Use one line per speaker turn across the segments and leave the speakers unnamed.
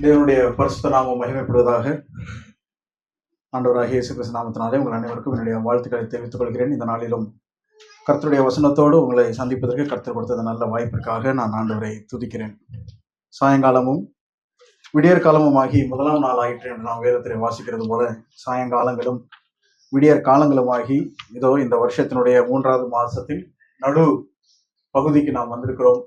தேவனுடைய பரிசுத்த நாமம் மகிமைப்படுவதாக. ஆண்டவராகிய இயேசு கிறிஸ்து நாமத்தினாலே உங்கள் அனைவருக்கும் என்னுடைய வாழ்த்துக்களை தெரிவித்துக் கொள்கிறேன். இந்த நாளிலும் கர்த்தருடைய வசனத்தோடு உங்களை சந்திப்பதற்கு கர்த்தர் கொடுத்த நல்ல வாய்ப்பிற்காக நான் ஆண்டவரை துதிக்கிறேன். சாயங்காலமும் விடியற்காலமும் ஆகி முதலாம் நாள் ஆயிற்று என்று நாம் வேதத்திலே வாசிக்கிறது போல, சாயங்காலங்களும் விடியற் காலங்களுமாகி இதோ இந்த வருஷத்தினுடைய 3வது மாசத்தின் நடு பகுதிக்கு நாம் வந்திருக்கிறோம்.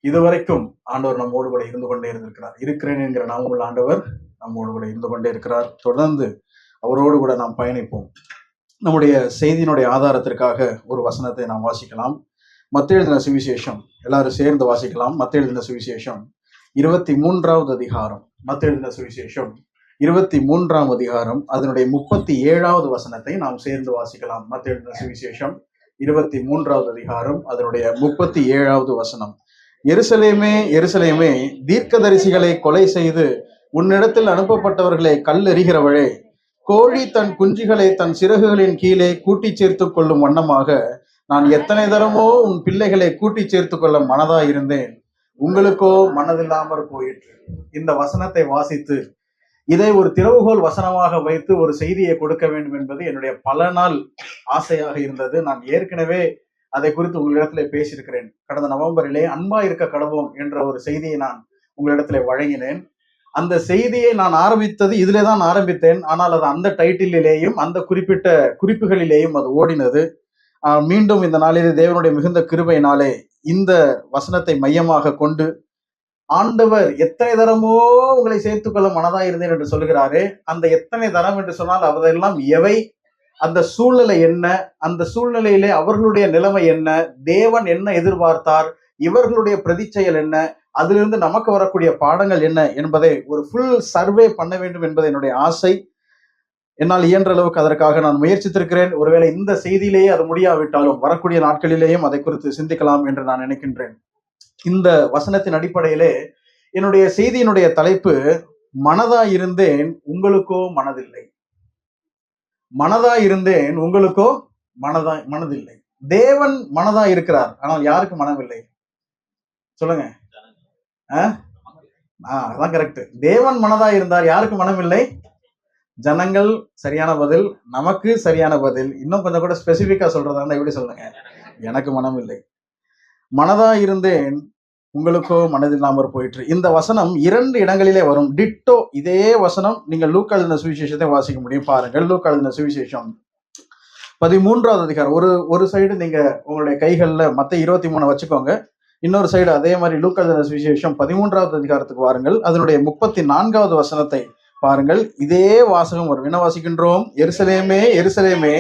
இதுவரைக்கும் ஆண்டவர் நம்மோடு கூட இருந்து கொண்டே இருந்திருக்கிறார். இருக்கிறேன் என்கிற நாமமுள்ள ஆண்டவர் நம்மோடு கூட இருந்து கொண்டே இருக்கிறார். தொடர்ந்து அவரோடு கூட நாம் பயணிப்போம். நம்முடைய செய்தியினுடைய ஆதாரத்திற்காக ஒரு வசனத்தை நாம் வாசிக்கலாம். மத்தேயு எழுதின சுவிசேஷம், எல்லாரும் சேர்ந்து வாசிக்கலாம். மத்தேயு எழுதின சுவிசேஷம் 23வது அதிகாரம். மத்தேயு எழுதின சுவிசேஷம் 23ஆம் அதிகாரம், அதனுடைய 37வது வசனத்தை நாம் சேர்ந்து வாசிக்கலாம். மத்தேயு எழுதின சுவிசேஷம் 23வது அதிகாரம், அதனுடைய 37வது வசனம். எருசலேமே எருசலேமே, தீர்க்கதரிசிகளை கொலை செய்து உன்னிடத்தில் அனுப்பப்பட்டவர்களை கல்லெறிகிறவளே, கோழி தன் குஞ்சுகளை தன் சிறகுகளின் கீழே கூட்டி சேர்த்து கொள்ளும் வண்ணமாக நான் எத்தனை தரமோ உன் பிள்ளைகளை கூட்டி சேர்த்து கொள்ள மனதாயிருந்தேன், உங்களுக்கோ மனதில்லாமற் போயிற்று. இந்த வசனத்தை வாசித்து இதை ஒரு திறவுகோல் வசனமாக வைத்து ஒரு செய்தியை கொடுக்க வேண்டும் என்பது என்னுடைய பல நாள் ஆசையாக இருந்தது. நான் ஏற்கனவே அதை குறித்து உங்களிடத்துல பேசியிருக்கிறேன். கடந்த நவம்பரிலே அன்பா இருக்க கடவோம் என்ற ஒரு செய்தியை நான் உங்களிடத்துல வழங்கினேன். அந்த செய்தியை நான் ஆரம்பித்தது இதிலே தான் ஆரம்பித்தேன். ஆனால் அது அந்த டைட்டிலேயும் அந்த குறிப்பிட்ட குறிப்புகளிலேயும் அது ஓடினது. மீண்டும் இந்த நாளிலே தேவனுடைய மிகுந்த கிருபையினாலே இந்த வசனத்தை மையமாக கொண்டு ஆண்டவர் எத்தனை தரமோ உங்களை சேர்த்துக்கொள்ள மனதாயிருந்தேன் என்று சொல்கிறாரே, அந்த எத்தனை தரம் என்று சொன்னால் அதெல்லாம் எவை, அந்த சூழ்நிலை என்ன, அந்த சூழ்நிலையிலே அவர்களுடைய நிலைமை என்ன, தேவன் என்ன எதிர்பார்த்தார், இவர்களுடைய பிரதிச்செயல் என்ன, அதிலிருந்து நமக்கு வரக்கூடிய பாடங்கள் என்ன என்பதை ஒரு ஃபுல் சர்வே பண்ண வேண்டும் என்பது என்னுடைய ஆசை. என்னால் இயன்ற அளவுக்கு அதற்காக நான் முயற்சித்திருக்கிறேன். ஒருவேளை இந்த செய்தியிலேயே அது முடியாவிட்டாலும் வரக்கூடிய நாட்களிலேயும் அதை குறித்து சிந்திக்கலாம் என்று நான் நினைக்கின்றேன். இந்த வசனத்தின் அடிப்படையிலே என்னுடைய செய்தியினுடைய தலைப்பு, மனதாயிருந்தேன் உங்களுக்கோ மனதில்லை. மனதாயிருந்தேன் உங்களுக்கோ மனதில்லை. தேவன் மனதா இருக்கிறார், ஆனால் யாருக்கு மனமில்லை? சொல்லுங்க. அதான் கரெக்ட். தேவன் மனதா இருந்தார், யாருக்கு மனமில்லை? ஜனங்கள். சரியான பதில். நமக்கு சரியான பதில். இன்னும் கொஞ்சம் கூட ஸ்பெசிபிக்கா சொல்றதா இருந்தா எப்படி சொல்லுங்க? எனக்கு மனம் இல்லை. மனதா இருந்தேன் உங்களுக்கோ மனதில்லாமற் போயிற்று. இந்த வசனம் 2 இடங்களிலே வரும். டிட்டோ இதே வசனம் நீங்க லூக்கா எழுதின சுவிசேஷத்தை வாசிக்க முடியும். பாருங்கள், லூக்கா எழுதின சுவிசேஷம் 13வது அதிகாரம். ஒரு சைடு நீங்க உங்களுடைய கைகள்ல மத்த 23 வச்சுக்கோங்க. இன்னொரு சைடு அதே மாதிரி லூக்கா எழுதின சுவிசேஷம் 13வது அதிகாரத்துக்கு வாருங்கள். அதனுடைய 34வது வசனத்தை பாருங்கள். இதே வாசகம் ஒரு வின வாசிக்கின்றோம். எருசலேமே எருசலேமே,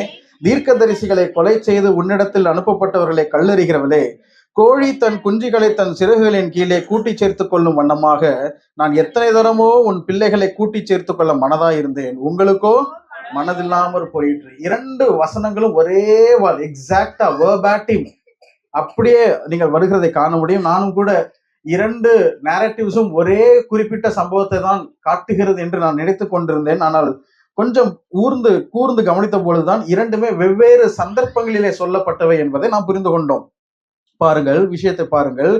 தீர்க்கதரிசிகளை கொலை செய்து உன்னிடத்தில் அனுப்பப்பட்டவர்களை கல்லெறிகிறவளே, கோழி தன் குஞ்சுகளை தன் சிறகுகளின் கீழே கூட்டி சேர்த்து கொள்ளும் வண்ணமாக நான் எத்தனை தரமோ உன் பிள்ளைகளை கூட்டி சேர்த்து கொள்ள மனதாயிருந்தேன், உங்களுக்கோ மனதில்லாமற் போயிற்று. 2 வசனங்களும் ஒரே எக்ஸாக்டா வெர்பாட்டிம் அப்படியே நீங்கள் வருகிறதை காண முடியும். நானும் கூட 2 நேரட்டிவ்ஸும் ஒரே குறிப்பிட்ட சம்பவத்தை தான் காட்டுகிறது என்று நான் நினைத்து கொண்டிருந்தேன். ஆனால் கொஞ்சம் கூர்ந்து கவனித்த பொழுதுதான் 2மே வெவ்வேறு சந்தர்ப்பங்களிலே சொல்லப்பட்டவை என்பதை நாம் புரிந்து கொண்டோம். பாருங்கள், விஷயத்தை பாருங்கள்.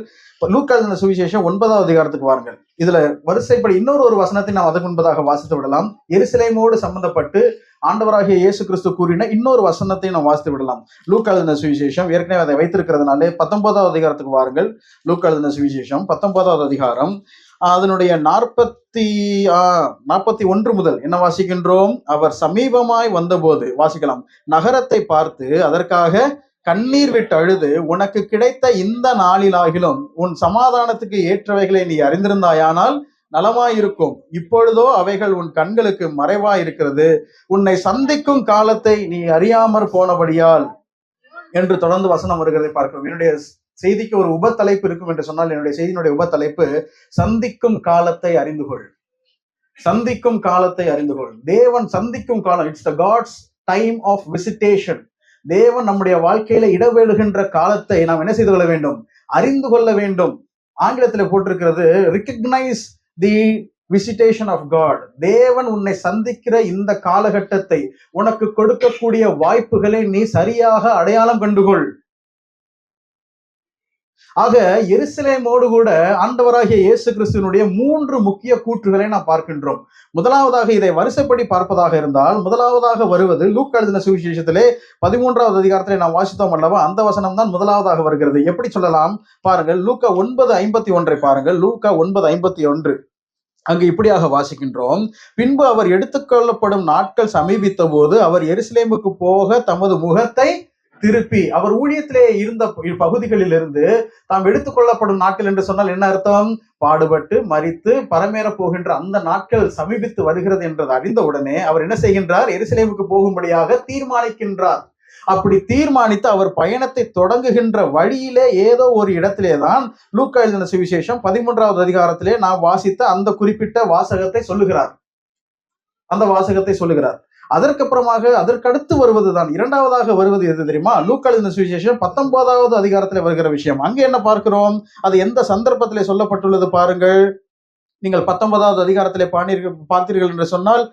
லூக்கா எழுதின சுவிசேஷம் 9வது அதிகாரத்துக்கு வாருங்கள். இதுல வரிசைப்படி இன்னொரு வசனத்தை நாம் அதற்கு முன்பதாக வாசித்து விடலாம். எருசலேமோடு சம்பந்தப்பட்டு ஆண்டவராகிய இயேசு கிறிஸ்து கூறின இன்னொரு வசனத்தை நாம் வாசித்து விடலாம். லூக்கா எழுதின சுவிசேஷம் ஏற்கனவே அதை வைத்திருக்கிறதுனாலே 19வது அதிகாரத்துக்கு வாருங்கள். லூக்கா எழுதின சுவிசேஷம் 19வது அதிகாரம், அதனுடைய 41 முதல் என்ன வாசிக்கின்றோம்? அவர் சமீபமாய் வந்தபோது, வாசிக்கலாம், நகரத்தை பார்த்து அதற்காக கண்ணீர் விட்டு அழுது, உனக்கு கிடைத்த இந்த நாளிலாகிலும் உன் சமாதானத்துக்கு ஏற்றவைகளை நீ அறிந்திருந்தாயானால் நலமாயிருக்கும். இப்பொழுதோ அவைகள் உன் கண்களுக்கு மறைவாயிருக்கிறது, உன்னை சந்திக்கும் காலத்தை நீ அறியாமற் போனபடியால் என்று தொடர்ந்து வசனம் வருகிறதை பார்க்கிறோம். என்னுடைய செய்திக்கு ஒரு உபத்தலைப்பு இருக்கும் என்று சொன்னால் என்னுடைய செய்தியினுடைய உபத்தலைப்பு சந்திக்கும் காலத்தை அறிந்து கொள். சந்திக்கும் காலத்தை அறிந்து கொள். தேவன் சந்திக்கும் காலம், it's the God's time of visitation. தேவன் நம்முடைய வாழ்க்கையில இடவேழுகின்ற காலத்தை நாம் என்ன செய்து கொள்ள வேண்டும்? அறிந்து கொள்ள வேண்டும். ஆங்கிலத்தில் போட்டிருக்கிறது recognize the visitation of God. தேவன் உன்னை சந்திக்கிற இந்த காலகட்டத்தை, உனக்கு கொடுக்கக்கூடிய வாய்ப்புகளை நீ சரியாக அடையாளம் கண்டுகொள். ஆக எருசலேமோடு கூட ஆண்டவராகிய இயேசு கிறிஸ்துவனுடைய 3 முக்கிய கூற்றுகளை நாம் பார்க்கின்றோம். முதலாவதாக இதை வரிசைப்படி பார்ப்பதாக இருந்தால், முதலாவதாக வருவது லூக்கா எழுதின சுவிசேஷத்திலே 13வது அதிகாரத்திலே நாம் வாசித்தோம் அல்லவா, அந்த வசனம் தான் முதலாவதாக வருகிறது. எப்படி சொல்லலாம் பாருங்கள், லூக்கா 9:51 பாருங்கள். லூக்கா 9:51 அங்கு இப்படியாக வாசிக்கின்றோம். பின்பு அவர் எடுத்துக்கொள்ளப்படும் நாட்கள் சமீபித்த போது அவர் எருசலேமுக்கு போக தமது முகத்தை திருப்பி, அவர் ஊழியத்திலே இருந்த பகுதிகளில் இருந்து தாம் எடுத்துக்கொள்ளப்படும் நாட்கள் என்று சொன்னால் என்ன அர்த்தம்? பாடுபட்டு மரித்து பரமேற போகின்ற அந்த நாட்கள் சமீபித்து வருகிறது என்றது அறிந்த உடனே அவர் என்ன செய்கின்றார்? எருசலேமுக்கு போகும்படியாக தீர்மானிக்கின்றார். அப்படி தீர்மானித்து அவர் பயணத்தை தொடங்குகின்ற வழியிலே ஏதோ ஒரு இடத்திலே தான் லூக்கா எழுதின சுவிசேஷம் 13வது அதிகாரத்திலே நாம் வாசித்த அந்த குறிப்பிட்ட வாசகத்தை சொல்லுகிறார். அந்த வாசகத்தை சொல்லுகிறார். அதற்கப்புறமாக அதற்கடுத்து வருவதுதான் இரண்டாவதாக வருவது எது தெரியுமா? லூக்கா எழுதின சுவிசேஷம் 19வது அதிகாரத்தில் வருகிற விஷயம். அங்கே என்ன பார்க்கிறோம்? அது எந்த சந்தர்ப்பத்திலே சொல்லப்பட்டுள்ளது பாருங்கள். நீங்கள் 19வது அதிகாரத்திலே பார்த்தீர்கள் என்று சொன்னால்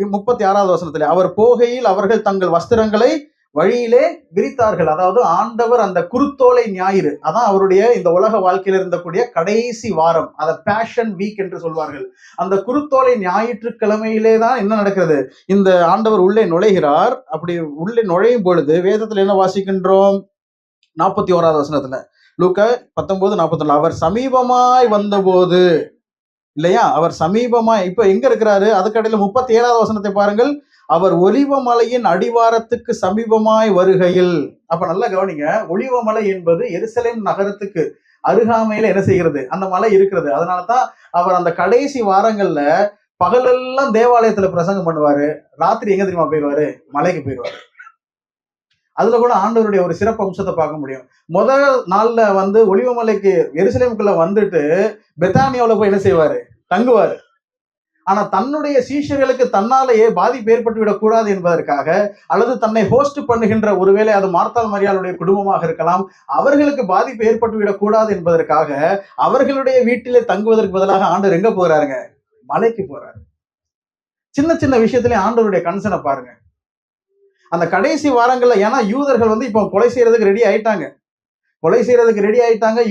36வது வசனத்திலே, அவர் போகையில் அவர்கள் தங்கள் வஸ்திரங்களை வழியிலே விரித்தார்கள். அதாவது ஆண்டவர் அந்த குருத்தோலை ஞாயிறு, அதான் அவருடைய இந்த உலக வாழ்க்கையில் இருந்தக்கூடிய கடைசி வாரம், அதை பேஷன் வீக் என்று சொல்வார்கள். அந்த குருத்தோலை ஞாயிற்றுக்கிழமையிலே தான் என்ன நடக்கிறது? இந்த ஆண்டவர் உள்ளே நுழைகிறார். அப்படி உள்ளே நுழையும் பொழுது வேதத்துல என்ன வாசிக்கின்றோம்? 41வது வசனத்துல, லூக்கா 19:41, அவர் சமீபமாய் வந்தபோது, இல்லையா, அவர் சமீபமாய், இப்ப எங்க இருக்கிறாரு? அதுக்கடையில 37வது வசனத்தை பாருங்கள். அவர் ஒலிவமலையின் அடிவாரத்துக்கு சமீபமாய் வருகையில். அப்ப நல்லா கவனிங்க, ஒலிவமலை என்பது எருசலேம் நகரத்துக்கு அருகாமையில என்ன செய்கிறது? அந்த மலை இருக்கிறது. அதனாலதான் அவர் அந்த கடைசி வாரங்கள்ல பகலெல்லாம் தேவாலயத்துல பிரசங்கம் பண்ணுவாரு, ராத்திரி எங்க தெரியுமா போயிடுவாரு? மலைக்கு போயிடுவாரு. அதுல கூட ஆண்டவருடைய ஒரு சிறப்பு அம்சத்தை பார்க்க முடியும். முதல் நாள்ல வந்து ஒலிவமலைக்கு எருசலேமுக்குள்ள வந்துட்டு பெத்தானியாவுல போய் என்ன செய்வாரு? தங்குவாரு. ஆனா தன்னுடைய சீஷர்களுக்கு தன்னாலேயே பாதிப்பு ஏற்பட்டு விடக்கூடாது என்பதற்காக, அல்லது தன்னை ஹோஸ்ட் பண்ணுகின்ற, ஒருவேளை அது மார்த்தாள் மரியாளுடைய குடும்பமாக இருக்கலாம், அவர்களுக்கு பாதிப்பு ஏற்பட்டு விடக்கூடாது என்பதற்காக அவர்களுடைய வீட்டிலே தங்குவதற்கு பதிலாக ஆண்டவர் எங்க போறாருங்க? மலைக்கு போறாரு. சின்ன சின்ன விஷயத்திலே ஆண்டவருடைய கன்சர்னை பாருங்க. அந்த கடைசி வாரங்கள்ல, ஏன்னா யூதர்கள் வந்து இப்போ கொலை செய்யறதுக்கு ரெடி ஆயிட்டாங்க.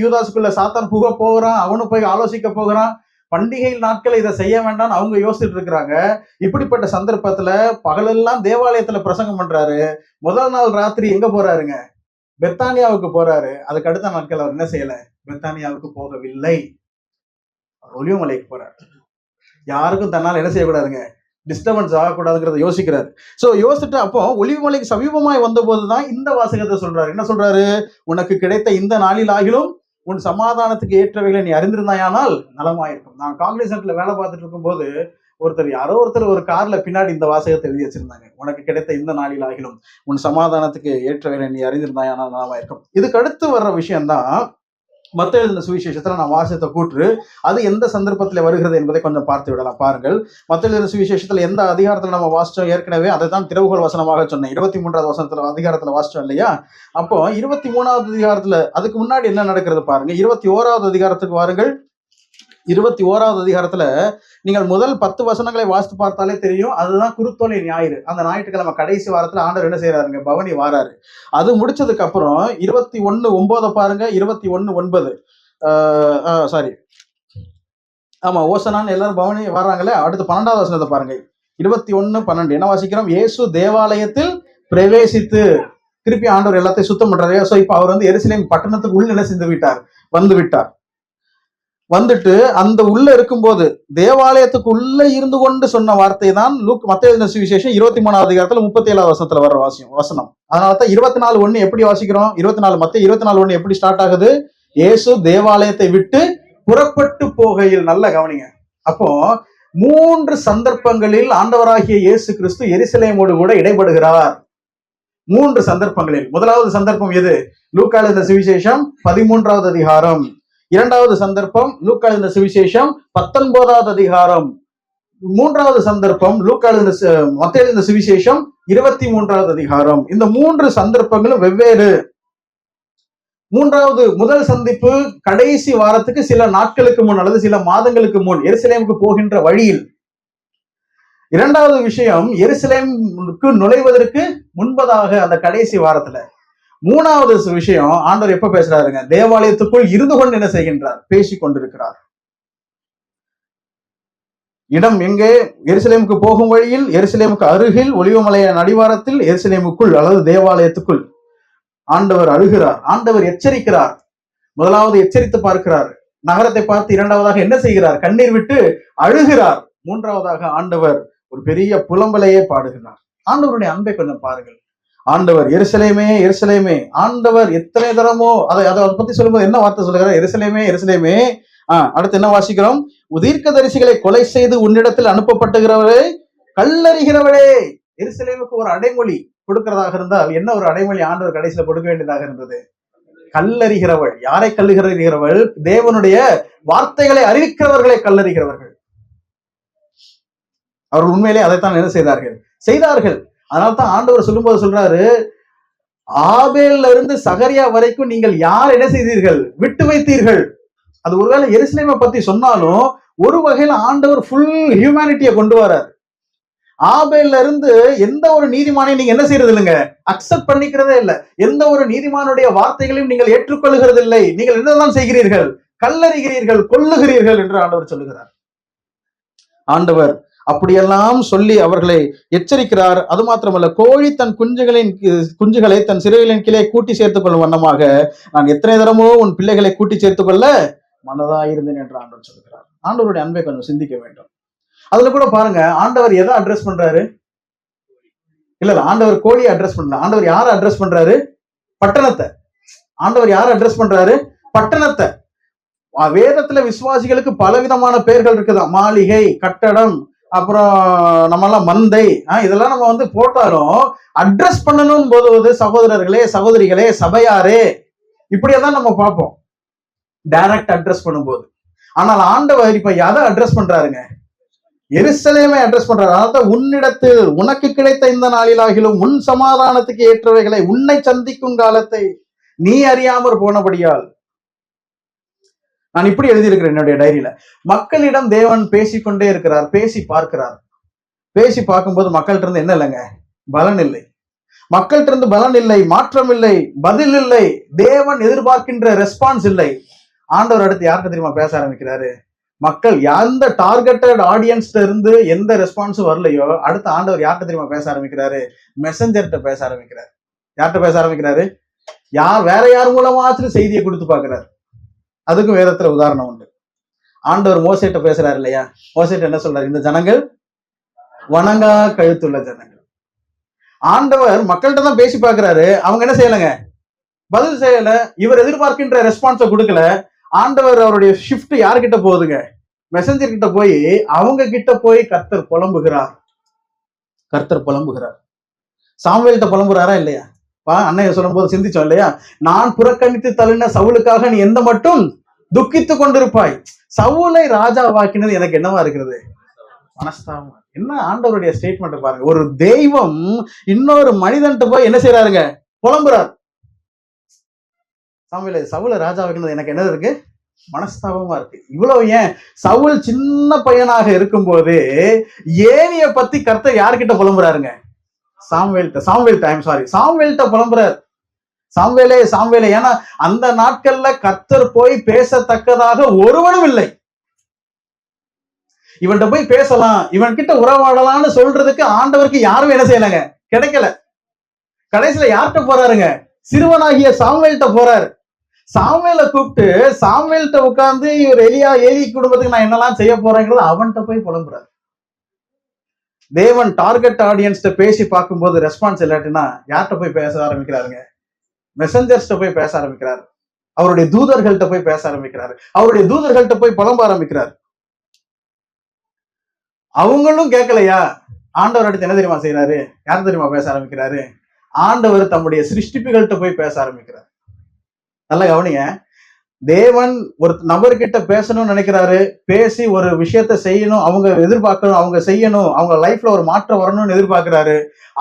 யூதாசுக்குள்ள சாத்தான் புக போகிறான், அவனு போய் ஆலோசிக்க போகிறான். பண்டிகை நாட்கள் இதை செய்ய வேண்டாம்னு அவங்க யோசிச்சுட்டு இருக்கிறாங்க. இப்படிப்பட்ட சந்தர்ப்பத்துல பகலெல்லாம் தேவாலயத்துல பிரசங்கம் பண்றாரு. முதல் நாள் ராத்திரி எங்க போறாருங்க? பெத்தானியாவுக்கு போறாரு. அதுக்கு அடுத்த நாட்கள் அவர் என்ன செய்யல? பெத்தானியாவுக்கு போகவில்லை, ஒலிவமலைக்கு போறாரு. யாருக்கும் தன்னால் என்ன செய்யக்கூடாதுங்க? டிஸ்டர்பன்ஸ் ஆகக்கூடாதுங்கிறத யோசிக்கிறாரு. சோ யோசிச்சுட்டு அப்போ ஒலிவமலைக்கு சமீபமாய் வந்த போதுதான் இந்த வாசகத்தை சொல்றாரு. என்ன சொல்றாரு? உனக்கு கிடைத்த இந்த நாளில் ஆகிலும் உன் சமாதானத்துக்கு ஏற்றவைகளை நீ அறிந்திருந்தாயானால் நலமாயிருக்கும். நான் காங்கிரஸ்ல வேலை பார்த்துட்டு இருக்கும் போது யாரோ ஒருத்தர் ஒரு கார்ல பின்னாடி இந்த வாசகத்தை எழுதி வச்சிருந்தாங்க. உனக்கு கிடைத்த இந்த நாளில் ஆகிலும் உன் சமாதானத்துக்கு ஏற்றவைகளை நீ அறிந்திருந்தாயானால் நலமாயிருக்கும். இதுக்கு அடுத்து வர்ற விஷயம்தான் மத்தேயு எழுதின சுவிசேஷத்துல நான் வாசித்த கூற்று. அது எந்த சந்தர்ப்பத்தில் வருகிறது என்பதை கொஞ்சம் பார்த்து விடலாம். பாருங்கள், மத்தேயு எழுதின சுவிசேஷத்துல எந்த அதிகாரத்துல நம்ம வாசிச்சோம்? ஏற்கனவே அதை தான் திறவுகோல் வசனமாக சொன்னேன். 23வது அதிகாரத்துல வாசிச்சோம் இல்லையா? அப்போ 23வது அதிகாரத்துல, அதுக்கு முன்னாடி என்ன நடக்கிறது பாருங்க. 21வது அதிகாரத்துக்கு வாருங்கள். 21வது அதிகாரத்துல நீங்கள் முதல் 10 வசனங்களை வாசித்து பார்த்தாலே தெரியும். அதுதான் குருத்தோலை ஞாயிறு. அந்த ஞாயிற்றுக்கிழமை கடைசி வாரத்துல ஆண்டவர் என்ன செய்யறாருங்க? பவனி வாராரு. அது முடிச்சதுக்கு அப்புறம் 21:9 பாருங்க. 21:9 சாரி, ஆமா, ஓசனான்னு எல்லாரும் பவனி வர்றாங்களே. அடுத்து 12வது வசனத்தை பாருங்க. 21:12 என்ன வாசிக்கிறோம்? இயேசு தேவாலயத்தில் பிரவேசித்து, திருப்பி ஆண்டவர் எல்லாத்தையும் சுத்தம் பண்றாரு. சோ இப்ப அவர் வந்து எருசலேம் பட்டணத்துக்கு உள்ள என்ன செஞ்சு விட்டார்? வந்துட்டு அந்த உள்ள இருக்கும்போது தேவாலயத்துக்கு உள்ள இருந்து கொண்டு சொன்ன வார்த்தை தான் மத்தேயு எழுதின சுவிசேஷம் 23வது அதிகாரத்துல 37வது வசனத்துல வர்ற வசனம். அதனாலதான் 24:1 எப்படி வாசிக்கிறோம்? 24 மத்தேயு 24:1 எப்படி ஸ்டார்ட் ஆகுது? இயேசு தேவாலயத்தை விட்டு புறப்பட்டு போகையில். நல்ல கவனிங்க. அப்போ 3 சந்தர்ப்பங்களில் ஆண்டவராகிய இயேசு கிறிஸ்து எருசலேமோடு கூட இடைபடுகிறார். 3 சந்தர்ப்பங்களில். முதலாவது சந்தர்ப்பம் எது? லூக்கா எழுதின சுவிசேஷம் 13வது அதிகாரம். இரண்டாவது சந்தர்ப்பம் லூக்கா எழுதின சுவிசேஷம் 19வது அதிகாரம். மூன்றாவது சந்தர்ப்பம் மத்தேயு எழுதின சுவிசேஷம் 23வது அதிகாரம். இந்த 3 சந்தர்ப்பங்களும் வெவ்வேறு. முதல் சந்திப்பு கடைசி வாரத்துக்கு சில நாட்களுக்கு முன் அல்லது சில மாதங்களுக்கு முன் எருசலேமுக்கு போகின்ற வழியில். இரண்டாவது விஷயம் எருசலேமுக்கு நுழைவதற்கு முன்பதாக அந்த கடைசி வாரத்துல. மூணாவது விஷயம், ஆண்டவர் எப்ப பேசுறாருங்க? தேவாலயத்துக்குள் இருந்து கொண்டு என்ன செய்கின்றார்? பேசிக் கொண்டிருக்கிறார். இடம் எங்கே? எருசலேமுக்கு போகும் வழியில், எருசலேமுக்கு அருகில், ஒலிவமலைய அடிவாரத்தில், எருசலேமுக்குள் அல்லது தேவாலயத்துக்குள் ஆண்டவர் அழுகிறார். ஆண்டவர் எச்சரிக்கிறார். முதலாவது எச்சரித்து பார்க்கிறார். நகரத்தை பார்த்து இரண்டாவதாக என்ன செய்கிறார்? கண்ணீர் விட்டு அழுகிறார். மூன்றாவதாக ஆண்டவர் ஒரு பெரிய புலம்பலையே பாடுகிறார். ஆண்டவருடைய அன்பை கொஞ்சம் பாருங்கள். ஆண்டவர் எருசலேமே எருசலேமே, ஆண்டவர் எத்தனை தரமோ அதை பத்தி சொல்லும்போது என்ன வார்த்தை சொல்லுகிறார்? எருசலேமே எருசலேமே. அடுத்து என்ன வாசிக்கிறோம்? தீர்க்கதரிசிகளை கொலை செய்து உன்னிடத்தில் அனுப்பப்பட்டுகிறவரே, கல்லறிகிறவளே. எருசலேமுக்கு ஒரு அடைமொழி கொடுக்கிறதாக இருந்தால் என்ன ஒரு அடைமொழி ஆண்டவர் கடைசியில கொடுக்க வேண்டியதாக இருந்தது? கல்லறிகிறவள். யாரை கல்லறிகிறவள்? தேவனுடைய வார்த்தைகளை அறிவிக்கிறவர்களை கல்லறிகிறவர்கள். அவர்கள் உண்மையிலே அதைத்தான் என்ன செய்தார்கள். அதனால்தான் ஆண்டவர் சொல்லும்போது சொல்றாரு, ஆபேல்ல இருந்து சகரியா வரைக்கும் நீங்கள் யார் என்ன செய்தீர்கள்? விட்டு வைத்தீர்கள். அது ஒருவேளை எருசலேமை பத்தி சொன்னாலும் ஒரு வகையில ஆண்டவர் ஃபுல் ஹியூமனிட்டியை கொண்டு வரார். ஆபேல்ல இருந்து எந்த ஒரு நீதிமானையும் நீங்க என்ன செய்யறது இல்லைங்க? அக்செப்ட் பண்ணிக்கிறதே இல்லை. எந்த ஒரு நீதிமானுடைய வார்த்தைகளையும் நீங்கள் ஏற்றுக்கொள்ளுகிறது இல்லை. நீங்கள் என்னதான் செய்கிறீர்கள்? கல்லறிகிறீர்கள், கொல்லுகிறீர்கள் என்று ஆண்டவர் சொல்லுகிறார். ஆண்டவர் அப்படியெல்லாம் சொல்லி அவர்களை எச்சரிக்கிறார். அது மாத்திரமல்ல, கோழி தன் குஞ்சுகளை தன் சிறுகளின் கீழே கூட்டி சேர்த்துக் கொள்ளும் வண்ணமாக நான் எத்தனை தரமோ உன் பிள்ளைகளை கூட்டி சேர்த்துக் கொள்ள மனதாயிருந்தேன் என்று ஆண்டவர் சொல்கிறார். ஆண்டவருடைய அன்பை கொஞ்சம் சிந்திக்க வேண்டும். அதுல கூட பாருங்க, ஆண்டவர் எதை அட்ரஸ் பண்றாரு? இல்ல ஆண்டவர் கோழியை அட்ரஸ் பண்ணல. ஆண்டவர் யாரை அட்ரஸ் பண்றாரு? பட்டணத்தை. ஆண்டவர் யாரை அட்ரஸ் பண்றாரு? பட்டணத்தை. வேதத்துல விசுவாசிகளுக்கு பலவிதமான பெயர்கள் இருக்குதா. மாளிகை, கட்டடம், அப்புறம் நம்மெல்லாம் மந்தை, இதெல்லாம் நம்ம போட்டாலும் அட்ரஸ் பண்ணணும் போது சகோதரர்களே, சகோதரிகளே, சபையாரே, இப்படியேதான் நம்ம பார்ப்போம் டைரக்ட் அட்ரஸ் பண்ணும்போது. ஆனால் ஆண்டவர் இப்ப எதை அட்ரஸ் பண்றாருங்க? எருசலேமை அட்ரஸ் பண்றாரு. அதாவது உன்னிடத்தில் உனக்கு கிடைத்த இந்த நாளிலாகிலும் உன் சமாதானத்துக்கு ஏற்றவைகளை உன்னை சந்திக்கும் காலத்தை நீ அறியாமற் போனபடியால். நான் இப்படி எழுதியிருக்கிறேன் என்னுடைய டைரியில. மக்களிடம் தேவன் பேசிக்கொண்டே இருக்கிறார், பேசி பார்க்கிறார். பேசி பார்க்கும்போது மக்கள்கிட்ட இருந்து என்ன இல்லைங்க? பலன் இல்லை. மக்கள்கிட்ட இருந்து பலன் இல்லை, மாற்றம் இல்லை, பதில் இல்லை, தேவன் எதிர்பார்க்கின்ற ரெஸ்பான்ஸ் இல்லை. ஆண்டவர் அடுத்து யார்கிட்ட தெரியுமா பேச ஆரம்பிக்கிறாரு? மக்கள் எந்த டார்கெட்டட் ஆடியன்ஸ்ல இருந்து எந்த ரெஸ்பான்ஸும் வரலையோ, அடுத்து ஆண்டவர் யார்கிட்ட தெரியுமா பேச ஆரம்பிக்கிறாரு? மெசஞ்சர்கிட்ட பேச ஆரம்பிக்கிறார். யார்கிட்ட பேச ஆரம்பிக்கிறாரு? வேற யார் மூலமாச்சும் செய்தியை கொடுத்து பார்க்கிறார். அதுக்கும் வேதத்துல உதாரணம் உண்டு. ஆண்டவர் மோசேட்ட பேசுறாரு இல்லையா? மோசேட்ட என்ன சொல்றாரு? இந்த ஜனங்கள் வணங்கா கழுத்துள்ள ஜனங்கள். ஆண்டவர் மக்கள்கிட்ட தான் பேசி பார்க்கிறாரு. அவங்க என்ன செய்யலைங்க? பதில் செய்யல. இவர் எதிர்பார்க்கின்ற ரெஸ்பான்ஸை கொடுக்கல. ஆண்டவர் அவருடைய ஷிஃப்ட் யார்கிட்ட போகுதுங்க? மெசஞ்சர் கிட்ட போய் அவங்க கிட்ட போய் கர்த்தர் புலம்புகிறார். சாமுவேல்கிட்ட புலம்புறாரா இல்லையா? அன்னைய சொல்லும் போது சிந்திச்சோம் இல்லையா? நான் புறக்கணித்து தள்ளின சவுலுக்காக நீ எந்த மட்டும் துக்கித்து கொண்டிருப்பாய். சவுலை ராஜாவாக்கினது எனக்கு என்னவா இருக்கிறது? மனஸ்தாபம். என்ன ஆண்டவருடைய ஸ்டேட்மெண்ட் பாருங்க. ஒரு தெய்வம் இன்னொரு மனிதன்ட்டு போய் என்ன செய்யறாருங்க? புலம்புறார். சவுல ராஜாவாக்கினது எனக்கு என்ன இருக்கு? மனஸ்தாபமா இருக்கு. இவ்வளவு ஏன்? சவுல் சின்ன பையனாக இருக்கும் போது ஏலிய பத்தி கர்த்தர் யார்கிட்ட புலம்புறாருங்க? சாமுவேல்கிட்ட புலம்புறார். சாமுவேலே. ஏன்னா அந்த நாட்கள்ல கர்த்தர் போய் பேசத்தக்கதாக ஒருவனும் இல்லை. இவன்கிட்ட போய் பேசலாம், இவன் கிட்ட உறவாடலாம்னு சொல்றதுக்கு ஆண்டவருக்கு யாரும் என்ன செய்யலங்க? கிடைக்கல. கடைசியில யார்கிட்ட போறாருங்க? சிறுவனாகிய சாமுவேல்கிட்ட போறாரு. சாமுவேலை கூப்பிட்டு சாமுவேல்கிட்ட உட்கார்ந்து இவர் ஏலி குடும்பத்துக்கு நான் என்னெல்லாம் செய்ய போறேங்கிறது அவன்கிட்ட போய் புலம்புறாரு. தேவன் டார்கெட் ஆடியன்ஸ்ட பேசி பார்க்கும்போது ரெஸ்பான்ஸ் இல்லாட்டினா யார்கிட்ட போய் பேச ஆரம்பிக்கிறாருங்க? மெசஞ்சர்ஸ்ட போய் பேச ஆரம்பிக்கிறாரு. அவருடைய தூதர்கள்ட்ட போய் பேச ஆரம்பிக்கிறாரு. அவருடைய தூதர்கள்ட்ட போய் புலம்ப ஆரம்பிக்கிறார். அவங்களும் கேட்கலையா? ஆண்டவர் அடுத்து என்ன தெரியுமா செய்யறாரு? யார் தெரியுமா பேச ஆரம்பிக்கிறாரு? ஆண்டவர் தம்முடைய சிருஷ்டிப்புகள்கிட்ட போய் பேச ஆரம்பிக்கிறார். நல்ல கவனிங்க. தேவன் ஒரு நபர்கிட்ட பேசணும்னு நினைக்கிறாரு. பேசி ஒரு விஷயத்த செய்யணும், அவங்க எதிர்பார்க்கணும், அவங்க செய்யணும், அவங்க லைஃப்ல ஒரு மாற்றம் வரணும்னு எதிர்பார்க்கிறாரு.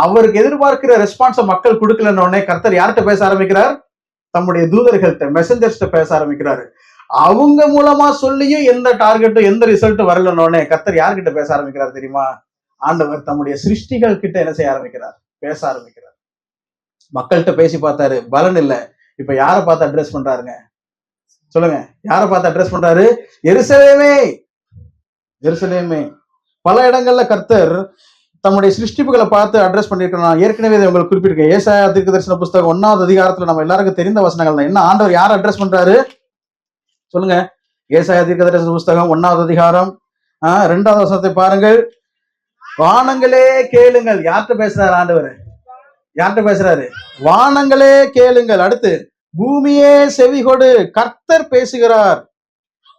அவருக்கு எதிர்பார்க்கிற ரெஸ்பான்ஸை மக்கள் கொடுக்கலன்னு கர்த்தர் யார்கிட்ட பேச ஆரம்பிக்கிறார்? தம்முடைய தூதர்கள்ட்ட, மெசஞ்சர்ஸ்ட பேச ஆரம்பிக்கிறாரு. அவங்க மூலமா சொல்லியும் எந்த டார்கெட்டும் எந்த ரிசல்ட்டும் வரலன்னு கர்த்தர் யார்கிட்ட பேச ஆரம்பிக்கிறார் தெரியுமா? ஆண்டவர் தம்முடைய சிருஷ்டிகள் கிட்ட என்ன செய்ய ஆரம்பிக்கிறார்? பேச ஆரம்பிக்கிறார். மக்கள்கிட்ட பேசி பார்த்தாரு, பலன் இல்ல. இப்ப யாரை பார்த்து அட்ரஸ் பண்றாருங்க? சொல்லுங்க, யாரை பார்த்து அட்ரஸ் பண்றாரு? எருசலேமே, எருசலேமே. பல இடங்கள்ல கர்த்தர் தம்முடைய சிருஷ்டிப்புகளை பார்த்து அட்ரஸ் பண்ணிருக்கோம். நான் ஏற்கனவே இதை உங்களுக்கு குறிப்பிட்டிருக்கேன். ஏசாயா தீர்க்கதரிசன புஸ்தகம் 1வது அதிகாரத்துல நம்ம எல்லாருக்கும் தெரிந்த வசனங்கள் தான். என்ன ஆண்டவர் யார் அட்ரஸ் பண்றாரு சொல்லுங்க? ஏசாயா தீர்க்கதரிசன புஸ்தகம் 1வது அதிகாரம் 2வது வசனத்தை பாருங்கள். வானங்களே கேளுங்கள். யார்கிட்ட பேசுறாரு ஆண்டவர்? யார்கிட்ட பேசுறாரு? வானங்களே கேளுங்கள். அடுத்து பூமியே செவிகொடு, கர்த்தர் பேசுகிறார்.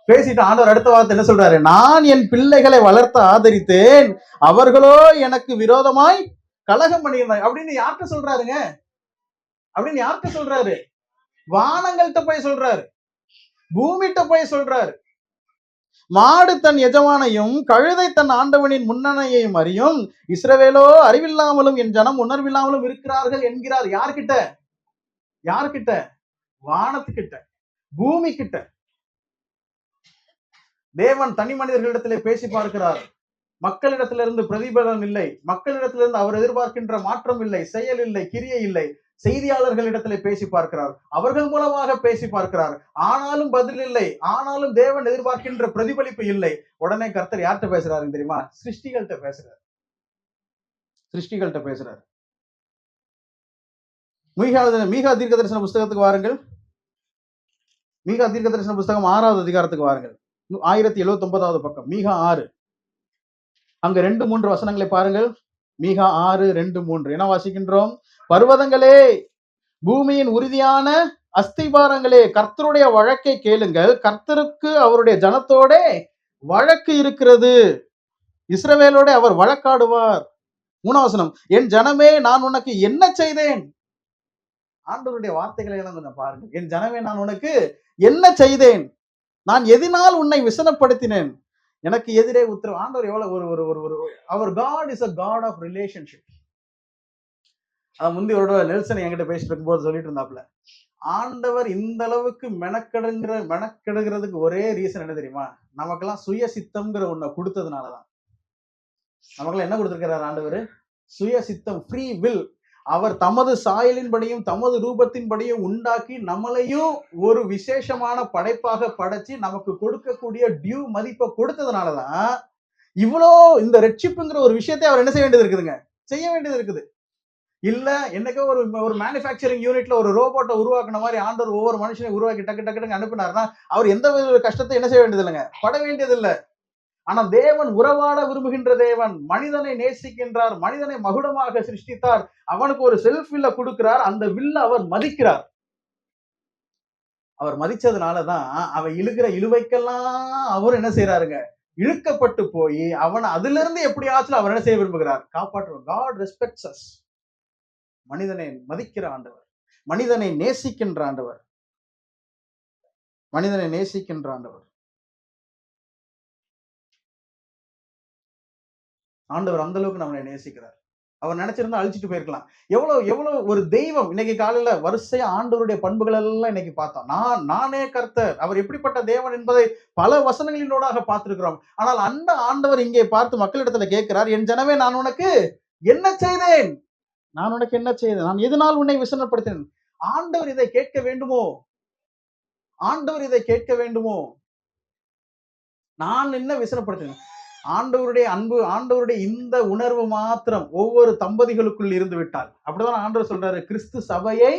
பேசிட்டு ஆண்டவர் அடுத்த வார்த்தை என்ன சொல்றாரு? நான் என் பிள்ளைகளை வளர்த்து ஆதரித்தேன், அவர்களோ எனக்கு விரோதமாய் கலகம் பண்ணியிருந்தாங்க அப்படின்னு யார்கிட்ட சொல்றாருங்க? அப்படின்னு யார்கிட்ட சொல்றாரு? வானங்கள்கிட்ட போய் சொல்றாரு, பூமிகிட்ட போய் சொல்றாரு. மாடு தன் எஜமானையும் கழுதை தன் ஆண்டவனின் முன்னணையையும் அறியும், இஸ்ரவேலோ அறிவில்லாமலும் என் ஜனம் உணர்வில்லாமலும் இருக்கிறார்கள் என்கிறார். யார்கிட்ட? யார்கிட்ட? வானத்துக்கிட்ட, பூமி கிட்ட. தேவன் தனி மனிதர்களிடத்திலே பேசி பார்க்கிறார். மக்களிடத்திலிருந்து பிரதிபலன் இல்லை, மக்களிடத்திலிருந்து அவர் எதிர்பார்க்கின்ற மாற்றம் இல்லை, செயல் இல்லை, கிரியை இல்லை. செய்தியாளர்களிடத்திலே பேசி பார்க்கிறார், அவர்கள் மூலமாக பேசி பார்க்கிறார். ஆனாலும் பதில் இல்லை, ஆனாலும் தேவன் எதிர்பார்க்கின்ற பிரதிபலிப்பு இல்லை. உடனே கர்த்தர் யார்கிட்ட பேசுறாரு தெரியுமா? சிருஷ்டிகள்கிட்ட பேசுறாரு. சிருஷ்டிகள்கிட்ட பேசுறாரு. மீகா தீர்க்க தரிசன புஸ்தகத்துக்கு வாருங்கள். மீகா தீர்க்க தரிசன புஸ்தகம் 6வது அதிகாரத்துக்கு வாருங்கள். 1079வது பக்கம், மீகா 6. அங்க 2-3 வசனங்களை பாருங்கள். மீகா 6:2-3 என்ன வாசிக்கின்றோம்? பர்வதங்களே, பூமியின் உறுதியான அஸ்திபாரங்களே, கர்த்தருடைய வழக்கை கேளுங்கள். கர்த்தருக்கு அவருடைய ஜனத்தோட வழக்கு இருக்கிறது, இஸ்ரவேலோட அவர் வழக்காடுவார். 3வது வசனம், என் ஜனமே நான் உனக்கு என்ன செய்தேன்? ஆண்டவருடைய வார்த்தைகளை எல்லாம் கொஞ்சம் பாருங்க. என் ஜனமே நான் உனக்கு என்ன செய்தேன்? நான் எதினால் உன்னை விசனப்படுத்தினேன்? எனக்கு எதிரே உத்தரவு. ஆண்டவர் எவ்வளவு ஒரு அவர் God is a God of relationship. அத முந்தையோட நெல்சன் என்கிட்ட பேசிட்டு இருக்கும்போது சொல்லிட்டு இருந்தாப்ல, ஆண்டவர் இந்த அளவுக்கு மெனக்கெடுகிறதுக்கு ஒரே ரீசன் என்ன தெரியுமா? நமக்கெல்லாம் சுய சித்தம்ங்கிற ஒண்ண கொடுத்ததுனாலதான். நமக்கெல்லாம் என்ன கொடுத்திருக்கிறார் ஆண்டவர்? சுய சித்தம், ஃப்ரீ வில். அவர் தமது சாயலின்படியும் தமது ரூபத்தின்படியும் உண்டாக்கி நம்மளையும் ஒரு விசேஷமான படைப்பாக படைச்சு நமக்கு கொடுக்கக்கூடிய டியூ மதிப்பை கொடுத்ததுனாலதான் இவ்வளோ இந்த ரட்சிப்புங்கிற ஒரு விஷயத்தை அவர் என்ன செய்ய வேண்டியது இருக்குதுங்க? செய்ய வேண்டியது இருக்குது. இல்ல என்னைக்கோ ஒரு மேனுஃபேக்சரிங் யூனிட்ல ஒரு ரோபோட்டை உருவாக்குன மாதிரி ஆண்டவர் ஒவ்வொரு மனுஷனையும் உருவாக்கி டக்கு டக்கு அனுப்பினார்னா அவர் எந்த ஒரு கஷ்டத்தை என்ன செய்ய வேண்டியது இல்லைங்க? பட வேண்டியது இல்லை. ஆனா தேவன் உறவாட விரும்புகின்ற தேவன், மனிதனை நேசிக்கின்றார், மனிதனை மகுடமாக சிருஷ்டித்தார், அவனுக்கு ஒரு செல்ஃப் வில்ல கொடுக்கிறார், அந்த வில்ல அவர் மதிக்கிறார். அவர் மதிச்சதுனாலதான் அவன் இழுக்கிற இழுவைக்கெல்லாம் அவர் என்ன செய்யறாருங்க? இழுக்கப்பட்டு போய் அவனை அதுல இருந்து எப்படியாச்சும் அவர் என்ன செய்ய விரும்புகிறார்? காப்பாற்றுவார். God respects us. மனிதனை மதிக்கிற ஆண்டவர், மனிதனை நேசிக்கின்ற ஆண்டவர், மனிதனை நேசிக்கின்ற ஆண்டவர். ஆண்டவர் அந்த அளவுக்கு நம்மளை நேசிக்கிறார். அவர் நினைச்சிருந்தா அழிச்சிட்டு போயிருக்கலாம். எவ்வளவு ஒரு தெய்வம். இன்னைக்கு காலையில வரிசையா ஆண்டவருடைய பண்புகள் எல்லாம் இன்னைக்கு பார்த்தோம். நானே கர்த்தர், அவர் எப்படிப்பட்ட தேவன் என்பதை பல வசனங்களினோடாக பார்த்திருக்கிறோம். ஆனால் அந்த ஆண்டவர் இங்கே பார்த்து மக்களிடத்துல கேட்கிறார், என் ஜனமே நான் உனக்கு என்ன செய்தேன்? நான் உனக்கு என்ன செய்தேன்? நான் எதனால் உன்னை விசனப்படுத்தினேன்? ஆண்டவர் இதை கேட்க வேண்டுமோ? ஆண்டவர் இதை கேட்க வேண்டுமோ? நான் என்ன விசனப்படுத்தினேன்? ஆண்டவருடைய அன்பு, ஆண்டவருடைய இந்த உணர்வு மாத்திரம் ஒவ்வொரு தம்பதிகளுக்குள் இருந்து விட்டால், அப்படிதான் ஆண்டவர் சொல்றாரு, கிறிஸ்து சபையை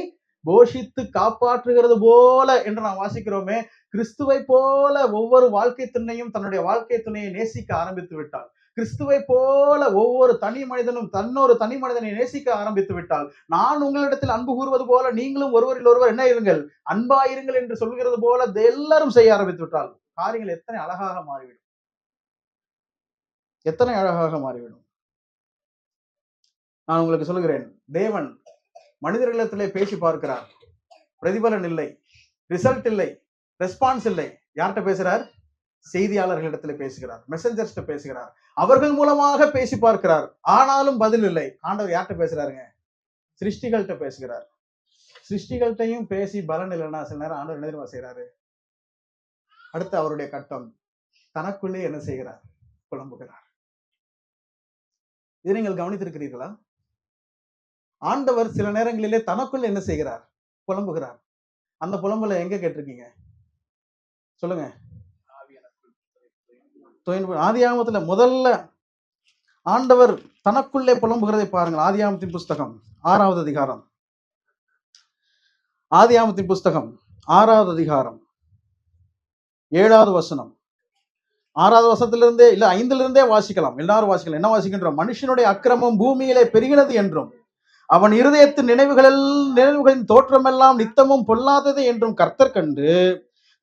போஷித்து காப்பாற்றுகிறது போல என்று நாம் வாசிக்கிறோமே, கிறிஸ்துவை போல ஒவ்வொரு வாழ்க்கை துணையும் தன்னுடைய வாழ்க்கை துணையை நேசிக்க ஆரம்பித்து விட்டால், கிறிஸ்துவை போல ஒவ்வொரு தனி மனிதனும் தன்னொரு தனி மனிதனை நேசிக்க ஆரம்பித்து விட்டால், நான் உங்களிடத்தில் அன்பு கூறுவது போல நீங்களும் ஒருவரில் ஒருவர் என்ன இருங்கள்? அன்பாயிருங்கள் என்று சொல்கிறது போல எல்லாரும் செய்ய ஆரம்பித்து விட்டால் காரியங்கள் எத்தனை அழகாக மாறிவிடும், எத்தனை அழகாக மாறிவிடும். நான் உங்களுக்கு சொல்லுகிறேன், தேவன் மனிதர்களிடத்திலே பேசி பார்க்கிறார், பிரதிபலன் இல்லை, ரிசல்ட் இல்லை, ரெஸ்பான்ஸ் இல்லை. யார்கிட்ட பேசுறார்? செய்தியாளர்களிடத்துல பேசுகிறார், மெசஞ்சர்ஸ்ட பேசுகிறார், அவர்கள் மூலமாக பேசி பார்க்கிறார், ஆனாலும் பதில் இல்லை. ஆண்டவர் யார்கிட்ட பேசுறாருங்க? சிருஷ்டிகள்கிட்ட பேசுகிறார். சிருஷ்டிகள்கிட்டையும் பேசி பலன் இல்லைன்னா சில நேரம் ஆண்டவர் என்ன தெரியுமா செய்யறாரு? அடுத்து அவருடைய கட்டம், தனக்குள்ளே என்ன செய்கிறார்? புலம்புகிறார். இதை நீங்கள் கவனித்திருக்கிறீர்களா? ஆண்டவர் சில நேரங்களிலே தனக்குள்ள என்ன செய்கிறார்? புலம்புகிறார். அந்த புலம்பல எங்க கேட்டிருக்கீங்க? சொல்லுங்க. ஆதியாகமத்துல முதல்ல ஆண்டவர் தனக்குள்ளே புலம்புகிறதை பாருங்கள். ஆதியாகமத்தின் புஸ்தகம் 6வது அதிகாரம். ஆதியாகமத்தின் புஸ்தகம் 6வது அதிகாரம் 7வது வசனம். 6வது வசனத்திலிருந்தே இல்ல 5லிருந்தே வாசிக்கலாம். எல்லாரும் வாசிக்கலாம். என்ன வாசிக்கின்றோம்? மனுஷனுடைய அக்கிரமம் பூமியிலே பெருகினது என்றும் அவன் இருதயத்தின் நினைவுகளின் தோற்றமெல்லாம் நித்தமும் பொல்லாதது என்றும் கர்த்தர் கண்டு